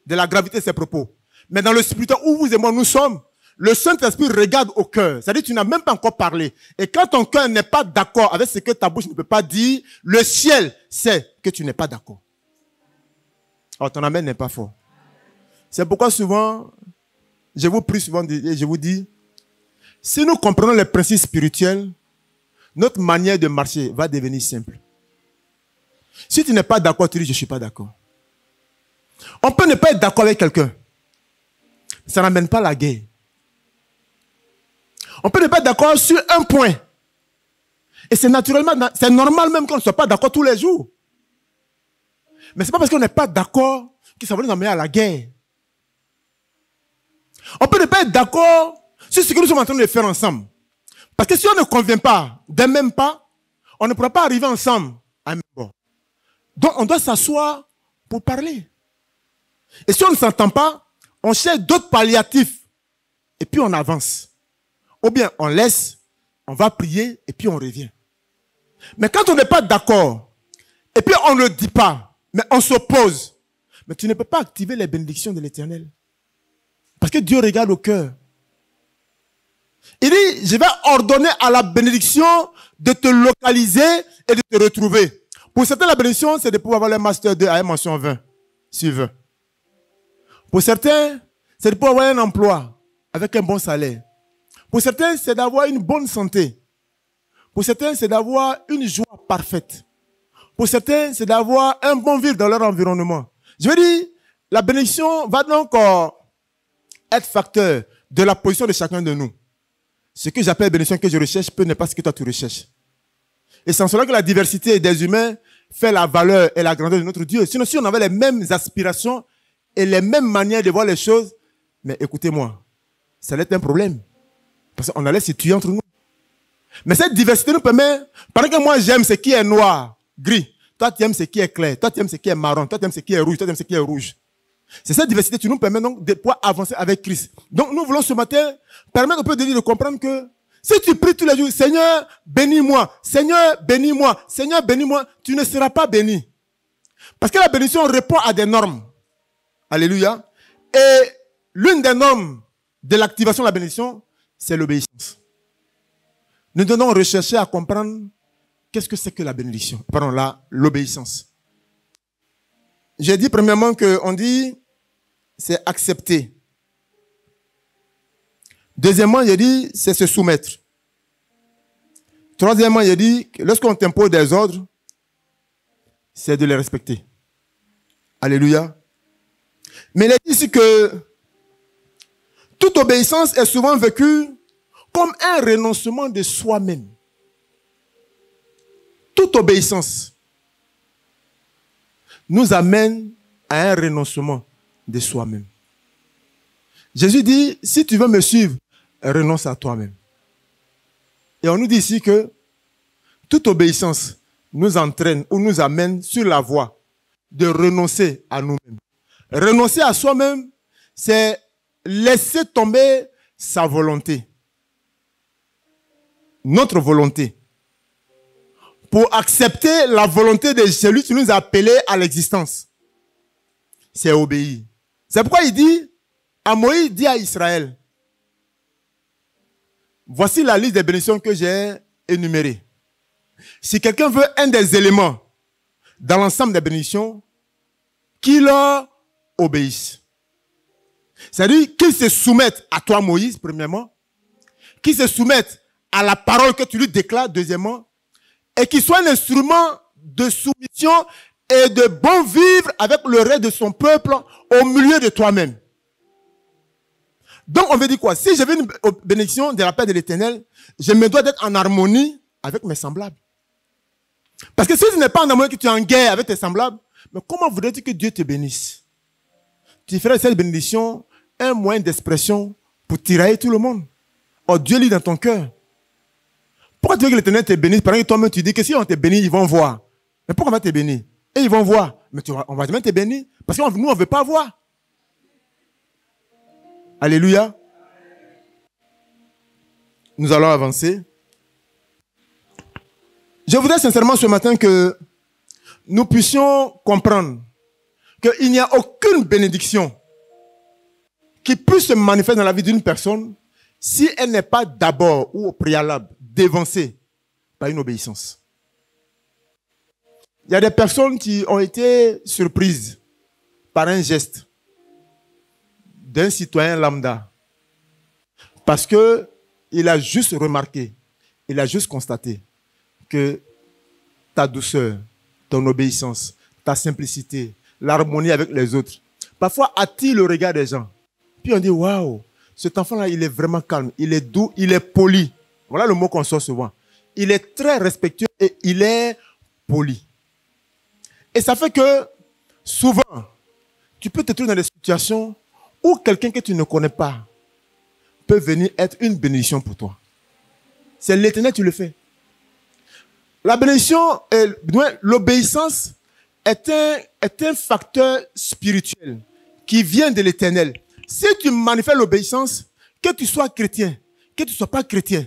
de la gravité de ses propos. Mais dans le spirituel où vous et moi nous sommes, le Saint-Esprit regarde au cœur. C'est-à-dire que tu n'as même pas encore parlé. Et quand ton cœur n'est pas d'accord avec ce que ta bouche ne peut pas dire, le ciel sait que tu n'es pas d'accord. Alors ton amen n'est pas fort. C'est pourquoi souvent, je vous prie souvent et je vous dis, si nous comprenons les principes spirituels, notre manière de marcher va devenir simple. Si tu n'es pas d'accord, tu dis je ne suis pas d'accord. On peut ne pas être d'accord avec quelqu'un. Ça n'amène pas la guerre. On peut ne pas être d'accord sur un point. Et c'est naturellement, c'est normal même qu'on ne soit pas d'accord tous les jours. Mais ce n'est pas parce qu'on n'est pas d'accord que ça va nous amener à la guerre. On peut ne pas être d'accord sur ce que nous sommes en train de faire ensemble. Parce que si on ne convient pas d'un même pas, on ne pourra pas arriver ensemble à un même bord. Donc on doit s'asseoir pour parler. Et si on ne s'entend pas, on cherche d'autres palliatifs. Et puis on avance. Ou bien on laisse, on va prier et puis on revient. Mais quand on n'est pas d'accord, et puis on ne le dit pas, mais on s'oppose, mais tu ne peux pas activer les bénédictions de l'Éternel. Parce que Dieu regarde au cœur. Il dit, je vais ordonner à la bénédiction de te localiser et de te retrouver. Pour certains, la bénédiction, c'est de pouvoir avoir le master 2 à mention 20 sur 20. Pour certains, c'est de pouvoir avoir un emploi avec un bon salaire. Pour certains, c'est d'avoir une bonne santé. Pour certains, c'est d'avoir une joie parfaite. Pour certains, c'est d'avoir un bon vivre dans leur environnement. Je veux dire, la bénédiction va donc être facteur de la position de chacun de nous. Ce que j'appelle bénédiction que je recherche peut ne pas ce que toi tu recherches. Et c'est en cela que la diversité des humains fait la valeur et la grandeur de notre Dieu. Sinon, si on avait les mêmes aspirations et les mêmes manières de voir les choses, mais écoutez-moi, ça allait être un problème. Parce qu'on allait se tuer entre nous. Mais cette diversité nous permet, pendant que moi j'aime ce qui est noir, gris, toi tu aimes ce qui est clair, toi tu aimes ce qui est marron, toi tu aimes ce qui est rouge, toi tu aimes ce qui est rouge. C'est cette diversité qui nous permet donc de pouvoir avancer avec Christ. Donc nous voulons ce matin permettre un peu de comprendre que si tu pries tous les jours, Seigneur, bénis-moi, Seigneur, bénis-moi, Seigneur, bénis-moi, tu ne seras pas béni. Parce que la bénédiction répond à des normes. Alléluia. Et l'une des normes de l'activation de la bénédiction, c'est l'obéissance. Nous devons rechercher à comprendre qu'est-ce que c'est que la bénédiction. Pardon, l'obéissance. J'ai dit premièrement qu'on dit c'est accepter. Deuxièmement, j'ai dit c'est se soumettre. Troisièmement, j'ai dit que lorsqu'on t'impose des ordres, c'est de les respecter. Alléluia. Mais il est dit ici que toute obéissance est souvent vécue comme un renoncement de soi-même. Toute obéissance nous amène à un renoncement de soi-même. Jésus dit, si tu veux me suivre, renonce à toi-même. Et on nous dit ici que toute obéissance nous entraîne ou nous amène sur la voie de renoncer à nous-mêmes. Renoncer à soi-même, c'est laisser tomber sa volonté, notre volonté, pour accepter la volonté de celui qui nous a appelés à l'existence. C'est obéir. C'est pourquoi il dit, à Moïse dit à Israël, voici la liste des bénédictions que j'ai énumérées. Si quelqu'un veut un des éléments dans l'ensemble des bénédictions, qu'il leur obéisse. C'est-à-dire qu'il se soumette à toi, Moïse, premièrement, qu'il se soumette à la parole que tu lui déclares, deuxièmement, et qu'il soit un instrument de soumission et de bon vivre avec le reste de son peuple au milieu de toi-même. Donc, on veut dire quoi? Si je veux une bénédiction de la paix de l'Éternel, je me dois d'être en harmonie avec mes semblables. Parce que si tu n'es pas en harmonie, que tu es en guerre avec tes semblables, mais comment voudrais-tu que Dieu te bénisse? Tu ferais cette bénédiction un moyen d'expression pour tirailler tout le monde. Oh, Dieu lit dans ton cœur. Pourquoi tu veux que l'Éternel te bénisse? Pendant que toi-même tu dis que si on te bénit, ils vont voir. Mais pourquoi on va te bénir? Et ils vont voir. Mais on va jamais te bénir. Parce que nous, on ne veut pas voir. Alléluia. Nous allons avancer. Je voudrais sincèrement ce matin que nous puissions comprendre qu'il n'y a aucune bénédiction qui puisse se manifester dans la vie d'une personne si elle n'est pas d'abord ou au préalable dévancée par une obéissance. Il y a des personnes qui ont été surprises par un geste d'un citoyen lambda parce qu'il a juste remarqué, il a juste constaté que ta douceur, ton obéissance, ta simplicité, l'harmonie avec les autres, parfois attire le regard des gens. Puis on dit, waouh, cet enfant-là, il est vraiment calme, il est doux, il est poli. Voilà le mot qu'on sort souvent. Il est très respectueux et il est poli. Et ça fait que souvent, tu peux te trouver dans des situations où quelqu'un que tu ne connais pas peut venir être une bénédiction pour toi. C'est l'Éternel qui le fait. La bénédiction, l'obéissance est un facteur spirituel qui vient de l'Éternel. Si tu manifestes l'obéissance, que tu sois chrétien, que tu ne sois pas chrétien,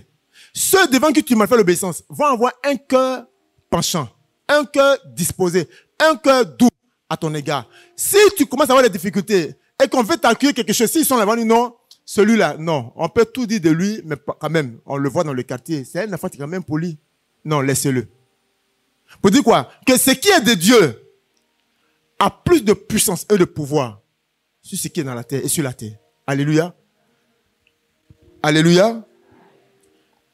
ceux devant qui tu manifestes l'obéissance vont avoir un cœur penchant, un cœur disposé, un cœur doux à ton égard. Si tu commences à avoir des difficultés et qu'on veut t'accueillir quelque chose, s'ils sont là-bas, non, celui-là, non, on peut tout dire de lui, mais quand même, on le voit dans le quartier, c'est un enfant qui est quand même poli. Non, laissez-le. Pour dire quoi? Que ce qui est de Dieu a plus de puissance et de pouvoir sur ce qui est dans la terre et sur la terre. Alléluia. Alléluia.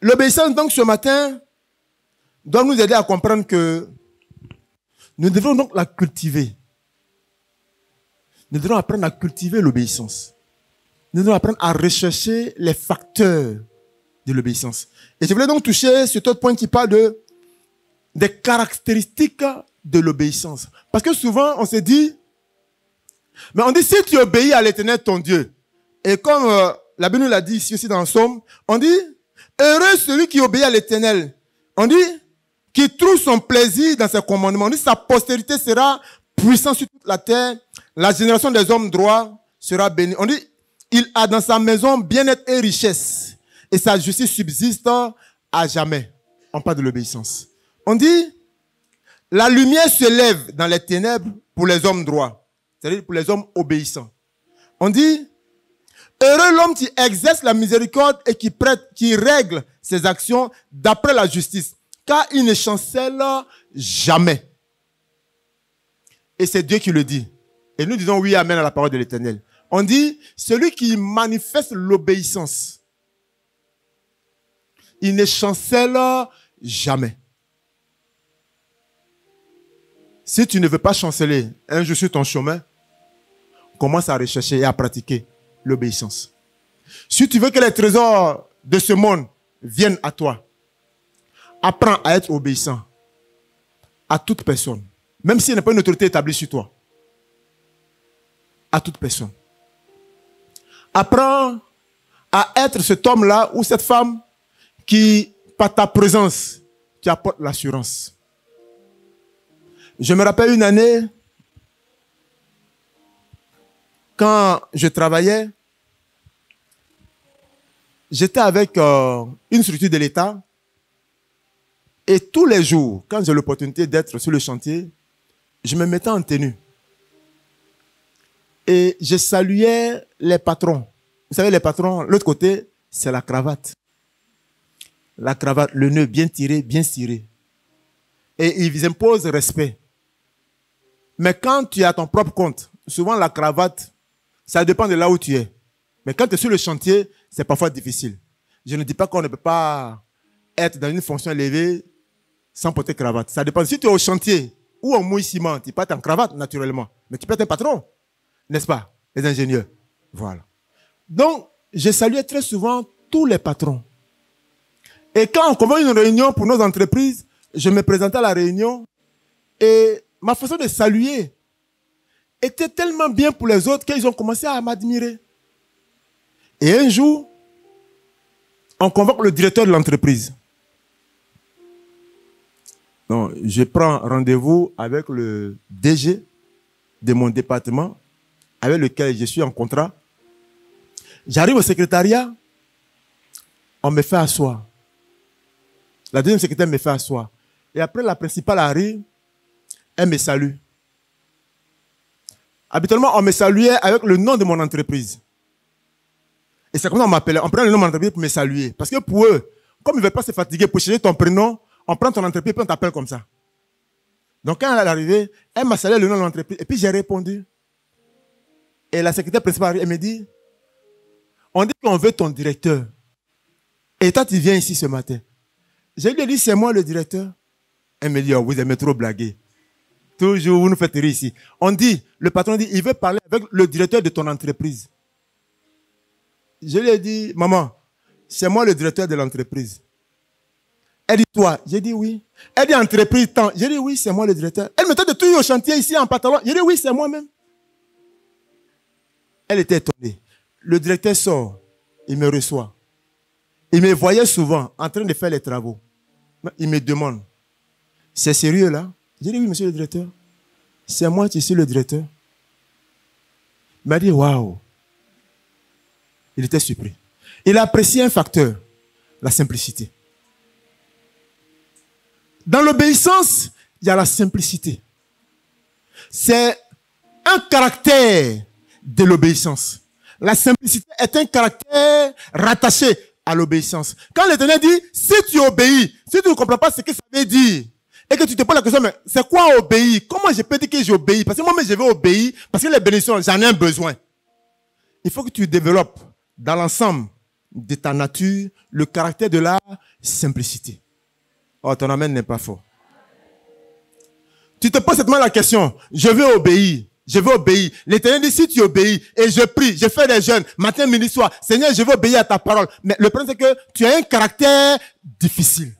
L'obéissance, donc, ce matin, doit nous aider à comprendre que nous devons donc la cultiver. Nous devons apprendre à cultiver l'obéissance. Nous devons apprendre à rechercher les facteurs de l'obéissance. Et je voulais donc toucher cet autre point qui parle des caractéristiques de l'obéissance. Parce que souvent, on se dit, mais on dit, si tu obéis à l'Éternel, ton Dieu, et comme la Bible nous l'a dit ici aussi dans le Somme, on dit, heureux celui qui obéit à l'Éternel. On dit, qui trouve son plaisir dans ses commandements. On dit, sa postérité sera puissante sur toute la terre. La génération des hommes droits sera bénie. On dit, il a dans sa maison bien-être et richesse. Et sa justice subsiste à jamais. On parle de l'obéissance. On dit, la lumière se lève dans les ténèbres pour les hommes droits. C'est-à-dire pour les hommes obéissants. On dit, heureux l'homme qui exerce la miséricorde et qui règle ses actions d'après la justice. Car il ne chancelle jamais. Et c'est Dieu qui le dit. Et nous disons oui, amen à la parole de l'Éternel. On dit, celui qui manifeste l'obéissance, il ne chancelle jamais. Si tu ne veux pas chanceler un jour sur ton chemin, commence à rechercher et à pratiquer l'obéissance. Si tu veux que les trésors de ce monde viennent à toi, apprends à être obéissant à toute personne, même s'il n'y a pas une autorité établie sur toi. À toute personne. Apprends à être cet homme-là ou cette femme qui, par ta présence, qui apporte l'assurance. Je me rappelle une année, quand je travaillais, j'étais avec une structure de l'État et tous les jours, quand j'ai l'opportunité d'être sur le chantier, je me mettais en tenue. Et je saluais les patrons. Vous savez, les patrons, l'autre côté, c'est la cravate. La cravate, le nœud bien tiré, bien ciré. Et ils imposent respect. Mais quand tu es à ton propre compte, souvent la cravate, ça dépend de là où tu es. Mais quand tu es sur le chantier, c'est parfois difficile. Je ne dis pas qu'on ne peut pas être dans une fonction élevée sans porter cravate. Ça dépend. Si tu es au chantier ou en mouille ciment, tu portes en cravate naturellement. Mais tu peux être un patron, n'est-ce pas? Les ingénieurs. Voilà. Donc, je saluais très souvent tous les patrons. Et quand on convoque une réunion pour nos entreprises, je me présentais à la réunion et ma façon de saluer était tellement bien pour les autres qu'ils ont commencé à m'admirer. Et un jour, on convoque le directeur de l'entreprise. Donc, je prends rendez-vous avec le DG de mon département, avec lequel je suis en contrat. J'arrive au secrétariat, on me fait asseoir. La deuxième secrétaire me fait asseoir. Et après, la principale arrive, elle me salue. Habituellement, on me saluait avec le nom de mon entreprise. Et c'est comme ça qu'on m'appelait. On prend le nom de mon entreprise pour me saluer. Parce que pour eux, comme ils ne veulent pas se fatiguer pour chercher ton prénom, on prend ton entreprise et on t'appelle comme ça. Donc quand elle est arrivée, elle m'a salué le nom de l'entreprise. Et puis j'ai répondu. Et la secrétaire principale arrive, elle me dit, on dit qu'on veut ton directeur. Et toi, tu viens ici ce matin. Je lui ai dit, c'est moi le directeur. Elle me dit, oh, vous aimez trop blaguer. Toujours, vous nous faites rire ici. On dit, le patron dit, il veut parler avec le directeur de ton entreprise. Je lui ai dit, maman, c'est moi le directeur de l'entreprise. Elle dit, toi? J'ai dit, oui. Elle dit, entreprise, tant. J'ai dit, oui, c'est moi le directeur. Elle me tente de tout au chantier ici en pantalon. J'ai dit, oui, c'est moi-même. Elle était étonnée. Le directeur sort, il me reçoit. Il me voyait souvent en train de faire les travaux. Il me demande, c'est sérieux là? J'ai dit, oui, monsieur le directeur. C'est moi qui suis le directeur. Il m'a dit, waouh. Il était surpris. Il a apprécié un facteur, la simplicité. Dans l'obéissance, il y a la simplicité. C'est un caractère de l'obéissance. La simplicité est un caractère rattaché à l'obéissance. Quand l'Éternel dit, si tu obéis, si tu ne comprends pas ce que ça veut dire, et que tu te poses la question, mais c'est quoi obéir? Comment je peux dire que j'obéis? Parce que moi-même, je vais obéir, parce que les bénédictions, j'en ai un besoin. Il faut que tu développes dans l'ensemble de ta nature le caractère de la simplicité. Oh, ton amen n'est pas fort. Tu te poses certainement la question, je veux obéir. Je veux obéir. L'Éternel dit, si tu obéis, et je prie, je fais des jeûnes, matin, midi, soir, Seigneur, je veux obéir à ta parole. Mais le problème, c'est que tu as un caractère difficile.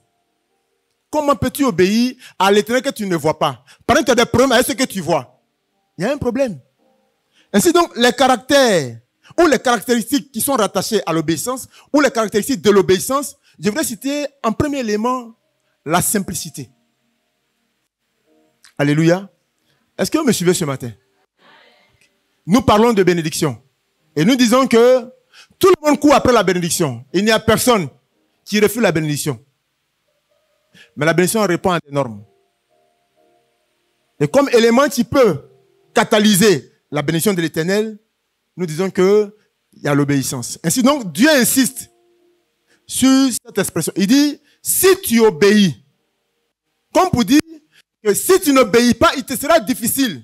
Comment peux-tu obéir à l'Éternel que tu ne vois pas? Par exemple, tu as des problèmes avec ce que tu vois. Il y a un problème. Ainsi donc, les caractères, ou les caractéristiques qui sont rattachées à l'obéissance, ou les caractéristiques de l'obéissance, je voudrais citer en premier élément, la simplicité. Alléluia. Est-ce que vous me suivez ce matin? Nous parlons de bénédiction. Et nous disons que tout le monde court après la bénédiction. Il n'y a personne qui refuse la bénédiction. Mais la bénédiction répond à des normes. Et comme élément qui peut catalyser la bénédiction de l'Éternel, nous disons qu'il y a l'obéissance. Ainsi donc, Dieu insiste sur cette expression. Il dit, si tu obéis, comme pour dire que si tu n'obéis pas, il te sera difficile.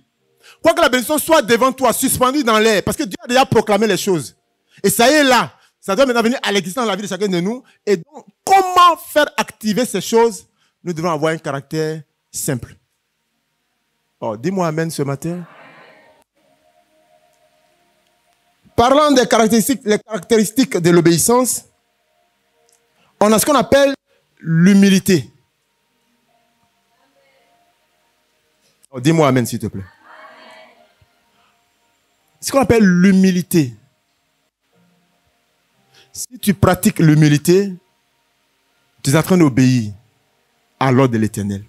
Quoi que la bénédiction soit devant toi, suspendue dans l'air, parce que Dieu a déjà proclamé les choses. Et ça y est là. Ça doit maintenant venir à l'existence de la vie de chacun de nous. Et donc, comment faire activer ces choses? Nous devons avoir un caractère simple. Oh, dis-moi amen ce matin. Parlant des caractéristiques de l'obéissance, on a ce qu'on appelle l'humilité. Oh, dis-moi amen, s'il te plaît. Ce qu'on appelle l'humilité. Si tu pratiques l'humilité, tu es en train d'obéir à l'ordre de l'Éternel.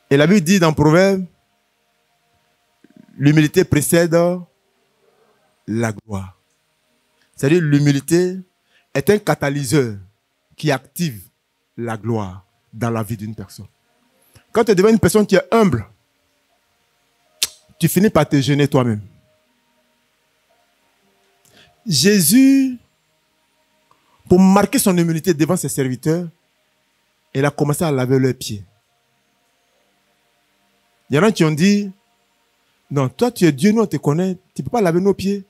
Et la Bible dit dans Proverbe, l'humilité précède la gloire. C'est-à-dire l'humilité est un catalyseur qui active la gloire dans la vie d'une personne. Quand tu deviens une personne qui est humble, tu finis par te gêner toi-même. Jésus, pour marquer son humilité devant ses serviteurs, il a commencé à laver leurs pieds. Il y en a qui ont dit, non, toi tu es Dieu, nous on te connaît, tu ne peux pas laver nos pieds.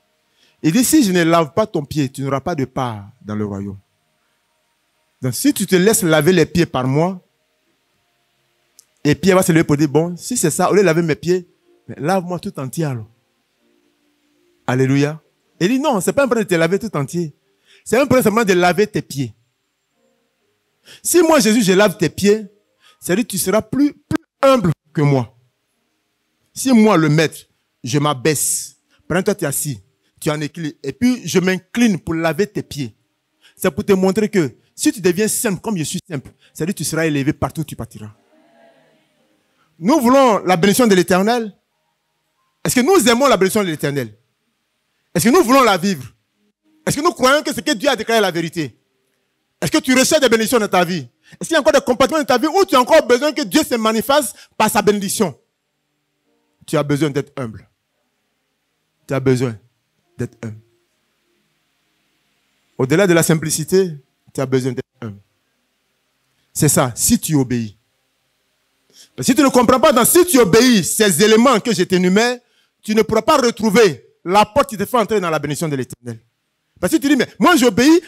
Il dit, si je ne lave pas ton pied, tu n'auras pas de part dans le royaume. Donc si tu te laisses laver les pieds par moi, et Pierre va se lever pour dire, bon, si c'est ça, au lieu de laver mes pieds, lave-moi tout entier alors. Alléluia. Il dit, non, ce n'est pas un problème de te laver tout entier. C'est un problème simplement de laver tes pieds. Si moi, Jésus, je lave tes pieds, c'est-à-dire que tu seras plus humble que moi. Si moi, le maître, je m'abaisse, pendant que toi, tu es assis, tu es en équilibre, et puis je m'incline pour laver tes pieds. C'est pour te montrer que si tu deviens simple comme je suis simple, c'est-à-dire que tu seras élevé partout où tu partiras. Nous voulons la bénédiction de l'Éternel. Est-ce que nous aimons la bénédiction de l'Éternel? Est-ce que nous voulons la vivre? Est-ce que nous croyons que ce que Dieu a déclaré est la vérité? Est-ce que tu recherches des bénédictions dans ta vie? Est-ce qu'il y a encore des comportements dans ta vie où tu as encore besoin que Dieu se manifeste par sa bénédiction? Tu as besoin d'être humble. Tu as besoin d'être humble. Au-delà de la simplicité, tu as besoin d'être humble. C'est ça, si tu obéis. Mais si tu ne comprends pas, si tu obéis ces éléments que je t'énumère, tu ne pourras pas retrouver la porte qui te fait entrer dans la bénédiction de l'Éternel. Parce que tu dis, mais moi j'obéis,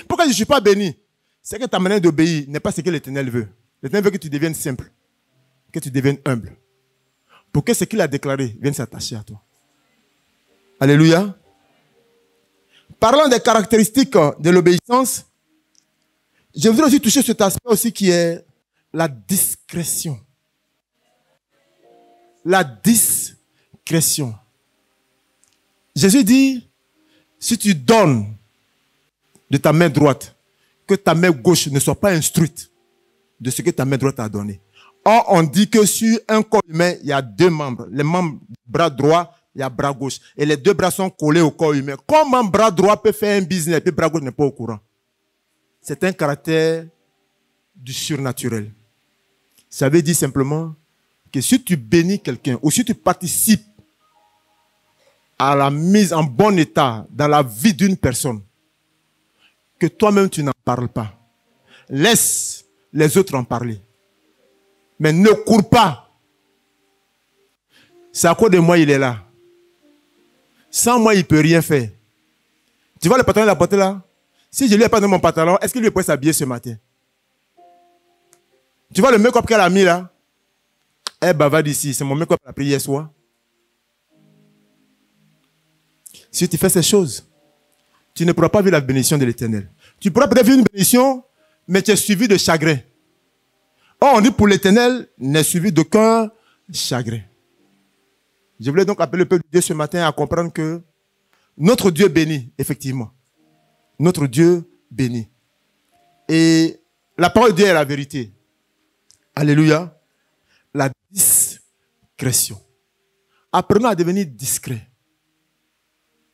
pourquoi je ne suis pas béni? C'est que ta manière d'obéir n'est pas ce que l'Éternel veut. L'Éternel veut que tu deviennes simple, que tu deviennes humble, pour que ce qu'il a déclaré vienne s'attacher à toi. Alléluia. Parlant des caractéristiques de l'obéissance, je voudrais aussi toucher cet aspect aussi qui est la discrétion. La discrétion. Jésus dit, si tu donnes de ta main droite, que ta main gauche ne soit pas instruite de ce que ta main droite a donné. Or, on dit que sur un corps humain, il y a deux membres. Les membres bras droit, il y a bras gauche. Et les deux bras sont collés au corps humain. Comment bras droit peut faire un business et puis bras gauche n'est pas au courant? C'est un caractère du surnaturel. Ça veut dire simplement que si tu bénis quelqu'un ou si tu participes à la mise en bon état dans la vie d'une personne, que toi-même tu n'en parles pas. Laisse les autres en parler. Mais ne cours pas. C'est à cause de moi il est là. Sans moi il ne peut rien faire. Tu vois le pantalon qu'il a porté là? Si je lui ai pas donné mon pantalon, est-ce qu'il lui pourrait s'habiller ce matin? Tu vois le make-up qu'elle a mis là? Eh ben va d'ici, c'est mon make-up qu'elle a pris hier soir. Si tu fais ces choses, tu ne pourras pas vivre la bénédiction de l'Éternel. Tu pourras peut-être vivre une bénédiction, mais tu es suivi de chagrin. Or, on dit pour l'Éternel, n'est suivi d'aucun chagrin. Je voulais donc appeler le peuple de Dieu ce matin à comprendre que notre Dieu bénit, effectivement. Notre Dieu bénit. Et la parole de Dieu est la vérité. Alléluia. La discrétion. Apprenons à devenir discret.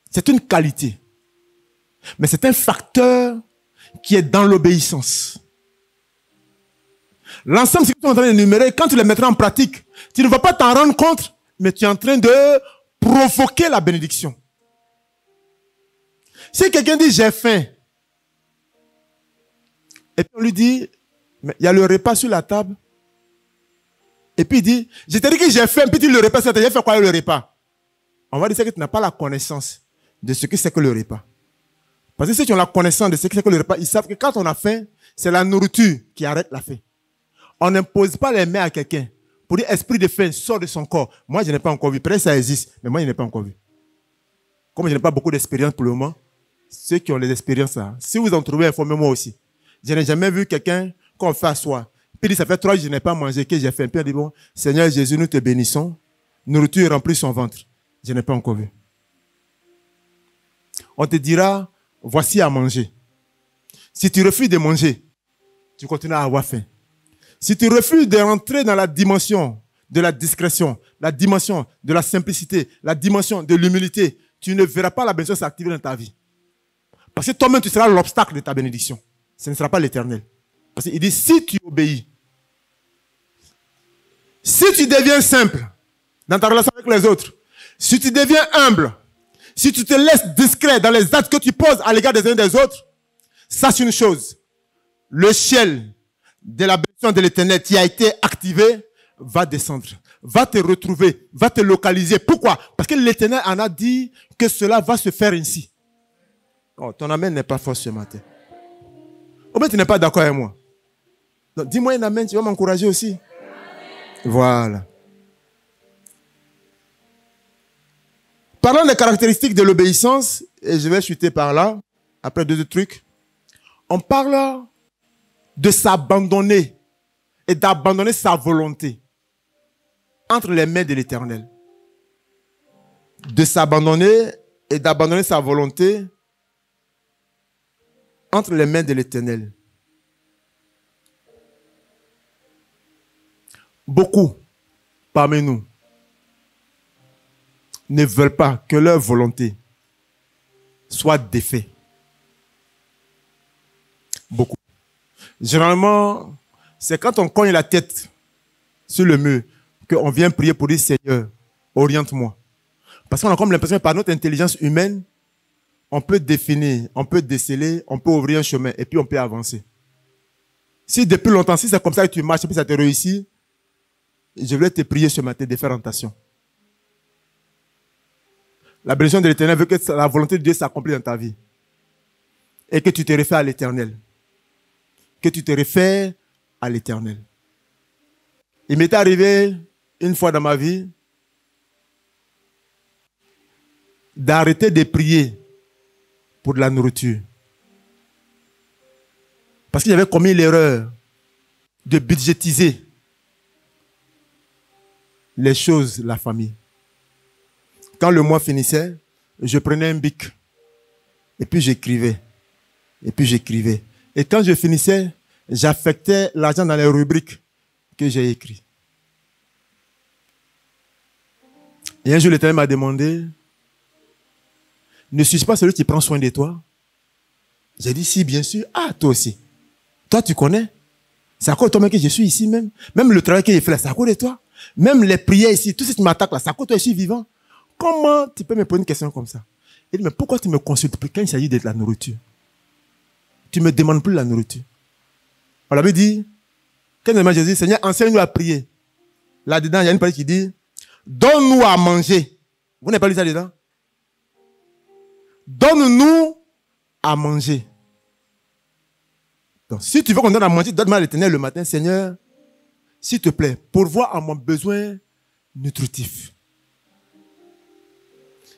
C'est une qualité. Mais c'est un facteur qui est dans l'obéissance. L'ensemble de ce que tu es en train d'énumérer, quand tu les mettras en pratique, tu ne vas pas t'en rendre compte, mais tu es en train de provoquer la bénédiction. Si quelqu'un dit j'ai faim, et puis on lui dit, mais il y a le repas sur la table, et puis il dit, je t'ai dit que j'ai faim, puis tu le repas sur la table, j'ai fait quoi le repas? On va dire que tu n'as pas la connaissance de ce que c'est que le repas. Parce que si tu as la connaissance de ce que c'est que le repas, ils savent que quand on a faim, c'est la nourriture qui arrête la faim. On n'impose pas les mains à quelqu'un pour dire esprit de faim sort de son corps. Moi, je n'ai pas encore vu. Peut-être ça existe, mais moi, je n'ai pas encore vu. Comme je n'ai pas beaucoup d'expérience pour le moment, ceux qui ont les expériences là, si vous en trouvez, informez-moi aussi. Je n'ai jamais vu quelqu'un qu'on fait asseoir. Puis il dit, ça fait 3 jours que je n'ai pas mangé, que j'ai fait. Puis il dit, bon, Seigneur Jésus, nous te bénissons. Nourriture remplit son ventre. Je n'ai pas encore vu. On te dira, voici à manger. Si tu refuses de manger, tu continueras à avoir faim. Si tu refuses de rentrer dans la dimension de la discrétion, la dimension de la simplicité, la dimension de l'humilité, tu ne verras pas la bénédiction s'activer dans ta vie. Parce que toi-même, tu seras l'obstacle de ta bénédiction. Ce ne sera pas l'éternel. Parce qu'il dit, si tu obéis, si tu deviens simple dans ta relation avec les autres, si tu deviens humble, si tu te laisses discret dans les actes que tu poses à l'égard des uns des autres, sache une chose, le ciel de la bénédiction de l'éternel qui a été activé va descendre, va te retrouver, va te localiser. Pourquoi? Parce que l'éternel en a dit que cela va se faire ainsi. Oh, ton amen n'est pas fort ce matin. Ou bien tu n'es pas d'accord avec moi. Donc, dis-moi un amen, tu vas m'encourager aussi. Voilà. Parlons des caractéristiques de l'obéissance, et je vais chuter par là, après 2 trucs. On parle de s'abandonner et d'abandonner sa volonté entre les mains de l'Éternel. De s'abandonner et d'abandonner sa volonté entre les mains de l'Éternel. Beaucoup parmi nous ne veulent pas que leur volonté soit défaite. Beaucoup. Généralement, c'est quand on cogne la tête sur le mur qu'on vient prier pour dire Seigneur, oriente-moi. Parce qu'on a comme l'impression que par notre intelligence humaine, on peut définir, on peut déceler, on peut ouvrir un chemin et puis on peut avancer. Si depuis longtemps, si c'est comme ça que tu marches et puis ça te réussit, je voulais te prier ce matin de faire attention. La bénédiction de l'Éternel veut que la volonté de Dieu s'accomplisse dans ta vie. Et que tu te réfères à l'Éternel. Que tu te réfères à l'Éternel. Il m'est arrivé une fois dans ma vie d'arrêter de prier pour de la nourriture. Parce que j'avais commis l'erreur de budgétiser les choses, la famille. Quand le mois finissait, je prenais un bic et puis j'écrivais. Et puis j'écrivais. Et quand je finissais, j'affectais l'argent dans les rubriques que j'ai écrites. Et un jour, l'Éternel m'a demandé, ne suis-je pas celui qui prend soin de toi? J'ai dit, si, bien sûr. Ah, toi aussi. Toi, tu connais. C'est à cause de toi même que je suis ici même. Même le travail que j'ai fait là, c'est à cause de toi. Même les prières ici, tout ce qui m'attaque là, c'est à cause de toi, je suis vivant. Comment tu peux me poser une question comme ça? Il dit, mais pourquoi tu me consultes plus quand il s'agit de la nourriture? Tu me demandes plus la nourriture. On l'avait dit, quand on demande Jésus, Seigneur, enseigne-nous à prier. Là-dedans, il y a une parole qui dit, donne-nous à manger. Vous n'avez pas lu ça dedans? Donne-nous à manger. Donc, si tu veux qu'on donne à manger, donne-moi à l'Éternel le matin, Seigneur, s'il te plaît, pourvois à mon besoin nutritif.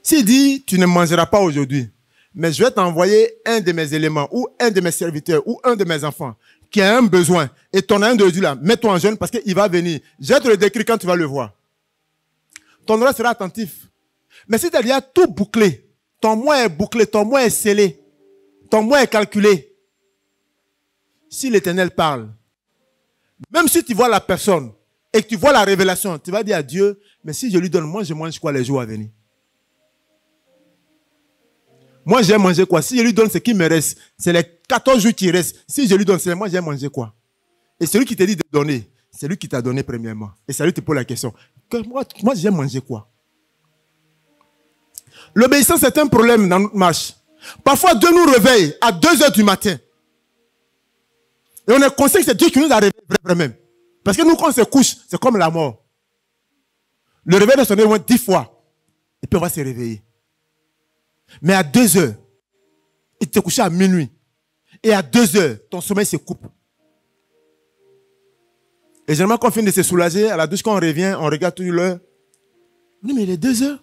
S'il dit, tu ne mangeras pas aujourd'hui, mais je vais t'envoyer un de mes éléments, ou un de mes serviteurs, ou un de mes enfants, qui a un besoin, et ton un de Dieu là, mets-toi en jeûne parce qu'il va venir. Je vais te le décrire quand tu vas le voir. Ton oreille sera attentif. Mais si tu as déjà tout bouclé, ton mois est bouclé, ton mois est scellé, ton mois est calculé. Si l'Éternel parle, même si tu vois la personne et que tu vois la révélation, tu vas dire à Dieu, mais si je lui donne, moi je mange quoi les jours à venir? Moi j'ai mangé quoi? Si je lui donne ce qui me reste, c'est les 14 jours qui restent. Si je lui donne, c'est moi j'ai mangé quoi? Et celui qui te dit de donner, c'est lui qui t'a donné premièrement. Et ça lui te pose la question. Moi j'ai mangé quoi? L'obéissance est un problème dans notre marche. Parfois Dieu nous réveille à 2 heures du matin. Et on est conscient que c'est Dieu qui nous a réveillés vraiment. Parce que nous, quand on se couche, c'est comme la mort. Le réveil doit sonner au moins 10 fois. Et puis on va se réveiller. Mais à 2 heures, il te couché à minuit. Et à 2 heures, ton sommeil se coupe. Et généralement, quand on finit de se soulager, à la douche, quand on revient, on regarde toujours l'heure. On dit, mais il est 2 heures.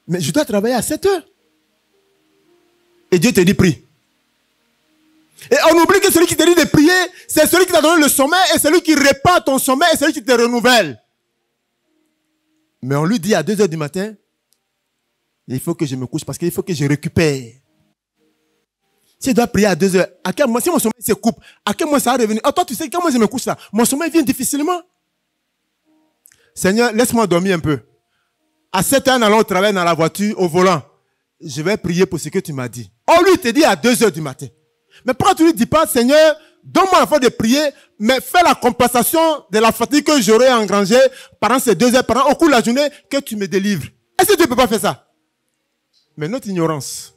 Mais je dois travailler à 7 heures. Et Dieu te dit, prie. Et on oublie que celui qui te dit de prier, c'est celui qui t'a donné le sommeil et celui qui répare ton sommeil et celui qui te renouvelle. Mais on lui dit à 2 heures du matin, il faut que je me couche parce qu'il faut que je récupère. Si je dois prier à 2 heures, à quel moment, si mon sommeil se coupe, à quel moment ça va revenir? Oh, toi, tu sais, quand moi je me couche là, mon sommeil vient difficilement. Seigneur, laisse-moi dormir un peu. À 7 heures, en allant au travail dans la voiture, au volant, je vais prier pour ce que tu m'as dit. On lui te dit à 2 heures du matin. Mais pourquoi tu ne lui dis pas, Seigneur, donne-moi la force de prier, mais fais la compensation de la fatigue que j'aurai engrangée pendant ces 2 heures, pendant au cours de la journée, que tu me délivres. Est-ce que tu ne peux pas faire ça? Mais notre ignorance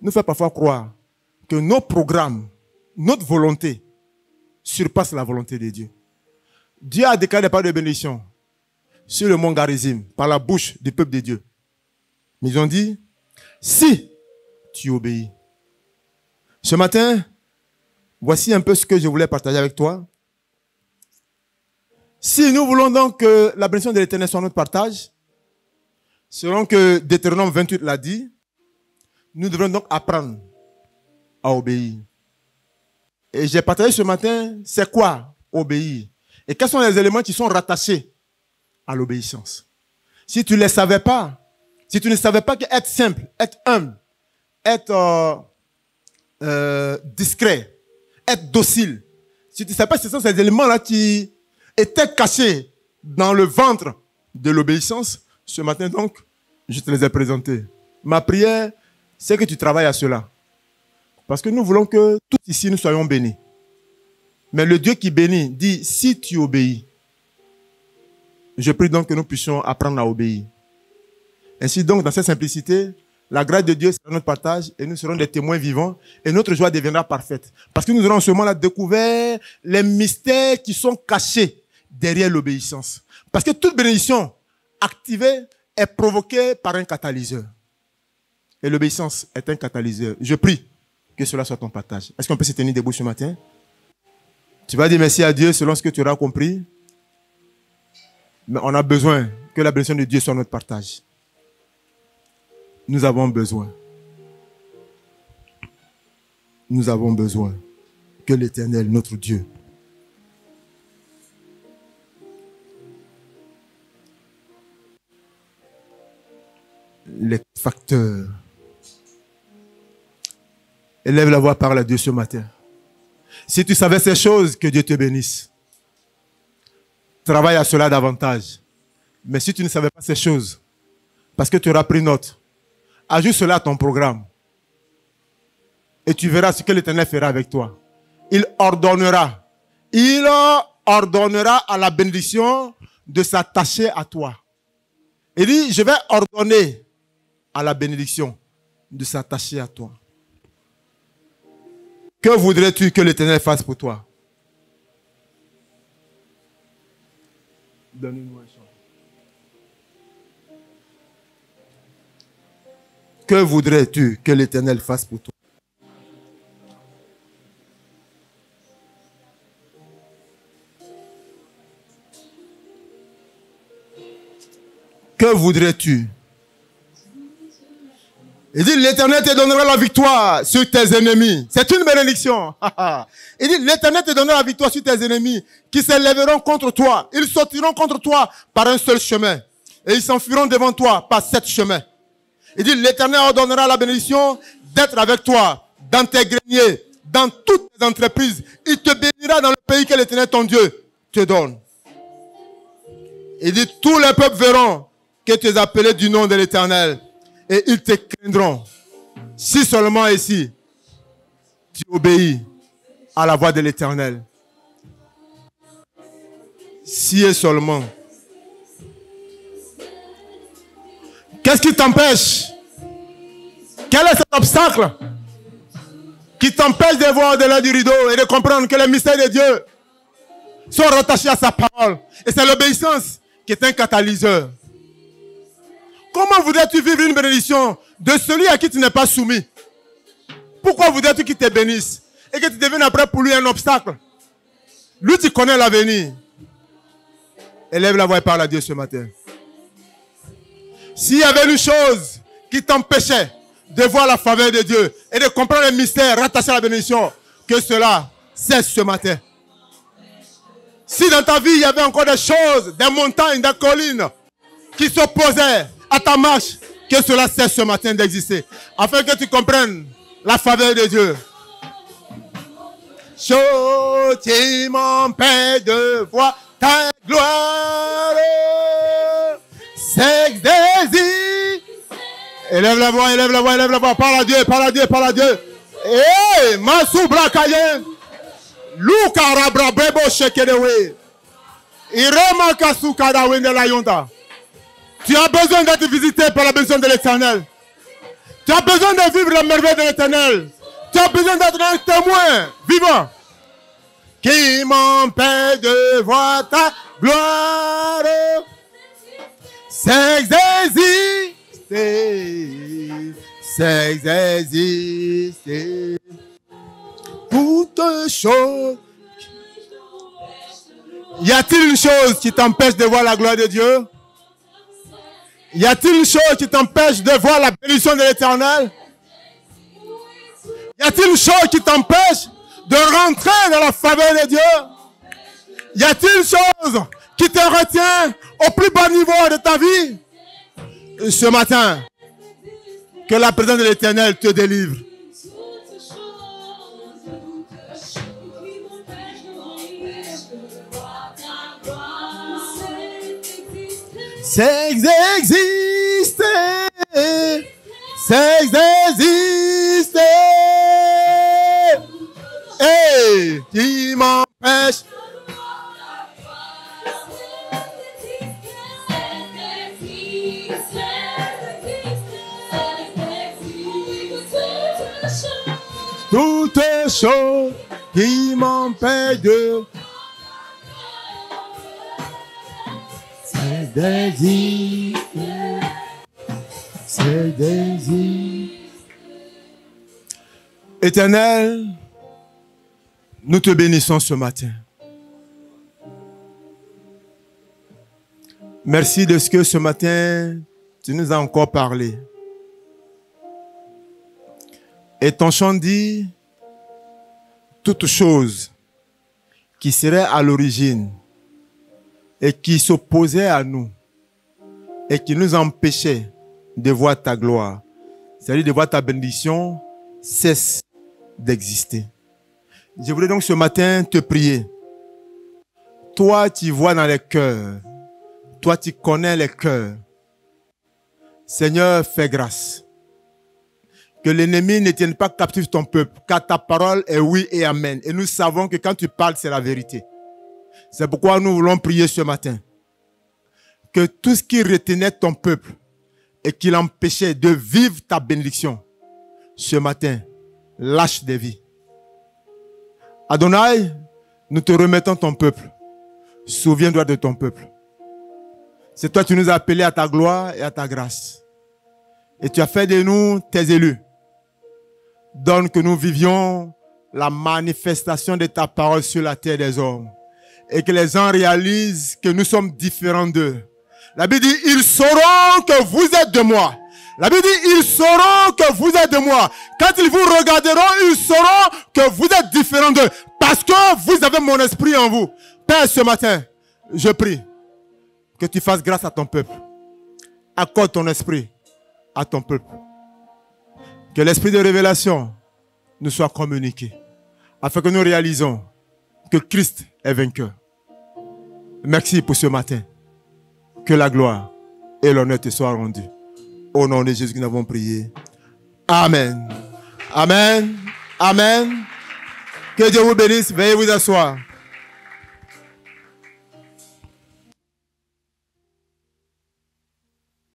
nous fait parfois croire que nos programmes, notre volonté, surpassent la volonté de Dieu. Dieu a déclaré des paroles de bénédiction sur le mont Garizim, par la bouche du peuple de Dieu. Mais ils ont dit, si tu obéis. Ce matin, voici un peu ce que je voulais partager avec toi. Si nous voulons donc que la bénédiction de l'Éternel soit notre partage, selon que Deutéronome 28 l'a dit, nous devrons donc apprendre à obéir. Et j'ai partagé ce matin, c'est quoi obéir? Et quels sont les éléments qui sont rattachés à l'obéissance? Si tu ne les savais pas, si tu ne savais pas qu'être simple, être humble, être discret, être docile, si tu ne savais pas que ce sont ces éléments-là qui étaient cachés dans le ventre de l'obéissance, ce matin donc, je te les ai présentés. Ma prière, c'est que tu travailles à cela. Parce que nous voulons que tous ici nous soyons bénis. Mais le Dieu qui bénit dit, si tu obéis, je prie donc que nous puissions apprendre à obéir. Ainsi donc, dans cette simplicité, la grâce de Dieu sera notre partage et nous serons des témoins vivants et notre joie deviendra parfaite. Parce que nous aurons en ce moment-là découvert les mystères qui sont cachés derrière l'obéissance. Parce que toute bénédiction activée est provoquée par un catalyseur. Et l'obéissance est un catalyseur. Je prie que cela soit ton partage. Est-ce qu'on peut se tenir debout ce matin? Tu vas dire merci à Dieu selon ce que tu auras compris. Mais on a besoin que la bénédiction de Dieu soit notre partage. Nous avons besoin. Nous avons besoin que l'Éternel, notre Dieu, les facteurs, élève la voix, parle à Dieu ce matin. Si tu savais ces choses, que Dieu te bénisse. Travaille à cela davantage. Mais si tu ne savais pas ces choses, parce que tu auras pris note, ajoute cela à ton programme. Et tu verras ce que l'Éternel fera avec toi. Il ordonnera à la bénédiction de s'attacher à toi. Il dit, je vais ordonner à la bénédiction de s'attacher à toi. Que voudrais-tu que l'Éternel fasse pour toi? Donne-nous un chant. Que voudrais-tu que l'Éternel fasse pour toi? Que voudrais-tu? Il dit, l'Éternel te donnera la victoire sur tes ennemis. C'est une bénédiction. Il dit, l'Éternel te donnera la victoire sur tes ennemis qui s'élèveront contre toi. Ils sortiront contre toi par un seul chemin. Et ils s'enfuiront devant toi par 7 chemins. Il dit, l'Éternel ordonnera la bénédiction d'être avec toi dans tes greniers, dans toutes tes entreprises. Il te bénira dans le pays que l'Éternel, ton Dieu, te donne. Il dit, tous les peuples verront que tu es appelé du nom de l'Éternel. Et ils te craindront. Si seulement ici, tu obéis à la voix de l'Éternel. Si et seulement. Qu'est-ce qui t'empêche? Quel est cet obstacle qui t'empêche de voir au-delà du rideau et de comprendre que les mystères de Dieu sont rattachés à sa parole? Et c'est l'obéissance qui est un catalyseur. Comment voudrais-tu vivre une bénédiction de celui à qui tu n'es pas soumis? Pourquoi voudrais-tu qu'il te bénisse et que tu deviennes après pour lui un obstacle? Lui, tu connais l'avenir. Élève la voix et parle à Dieu ce matin. S'il y avait une chose qui t'empêchait de voir la faveur de Dieu et de comprendre les mystères rattachés à la bénédiction, que cela cesse ce matin. Si dans ta vie, il y avait encore des choses, des montagnes, des collines qui s'opposaient à ta marche, que cela cesse ce matin d'exister, afin que tu comprennes la faveur de Dieu. Chose qui m'empêche de voir ta gloire, sexe désir. Élève la voix, élève la voix, élève la voix. Parle à Dieu, parle à Dieu, parle à Dieu. Eh, Masubra Kayen. Luka Rabra Bebo Shekedewe. Irema Kasuka Wende la Yonda. Tu as besoin d'être visité par la bénédiction de l'Éternel. Tu as besoin de vivre la merveille de l'Éternel. Tu as besoin d'être un témoin vivant qui m'empêche de voir ta gloire. S'exister, s'exister. Toute chose. Y a-t-il une chose qui t'empêche de voir la gloire de Dieu? Y a-t-il une chose qui t'empêche de voir la bénédiction de l'Éternel? Y a-t-il une chose qui t'empêche de rentrer dans la faveur de Dieu? Y a-t-il une chose qui te retient au plus bas niveau de ta vie? Ce matin, que la présence de l'Éternel te délivre. C'est exister, c'est exister, et qui m'empêche. Toutes choses qui m'empêchent de. C'est désir, c'est désir. Éternel, nous te bénissons ce matin. Merci de ce que ce matin, tu nous as encore parlé. Et ton chant dit, toute chose qui serait à l'origine et qui s'opposait à nous et qui nous empêchait de voir ta gloire, c'est-à-dire de voir ta bénédiction, cesse d'exister. Je voulais donc ce matin te prier. Toi, tu vois dans les cœurs. Toi, tu connais les cœurs. Seigneur, fais grâce. Que l'ennemi ne tienne pas captif ton peuple, car ta parole est oui et amen. Et nous savons que quand tu parles, c'est la vérité. C'est pourquoi nous voulons prier ce matin. Que tout ce qui retenait ton peuple et qui l'empêchait de vivre ta bénédiction, ce matin, lâche des vies. Adonai, nous te remettons ton peuple. Souviens-toi de ton peuple. C'est toi qui nous as appelés à ta gloire et à ta grâce. Et tu as fait de nous tes élus. Donne que nous vivions la manifestation de ta parole sur la terre des hommes. Et que les gens réalisent que nous sommes différents d'eux. La Bible dit, ils sauront que vous êtes de moi. La Bible dit, ils sauront que vous êtes de moi. Quand ils vous regarderont, ils sauront que vous êtes différents d'eux. Parce que vous avez mon esprit en vous. Père, ce matin, je prie que tu fasses grâce à ton peuple. Accorde ton esprit à ton peuple. Que l'esprit de révélation nous soit communiqué. Afin que nous réalisons que Christ est vainqueur. Merci pour ce matin. Que la gloire et l'honneur te soient rendus. Au nom de Jésus que nous avons prié. Amen. Amen. Amen. Que Dieu vous bénisse. Veuillez vous asseoir.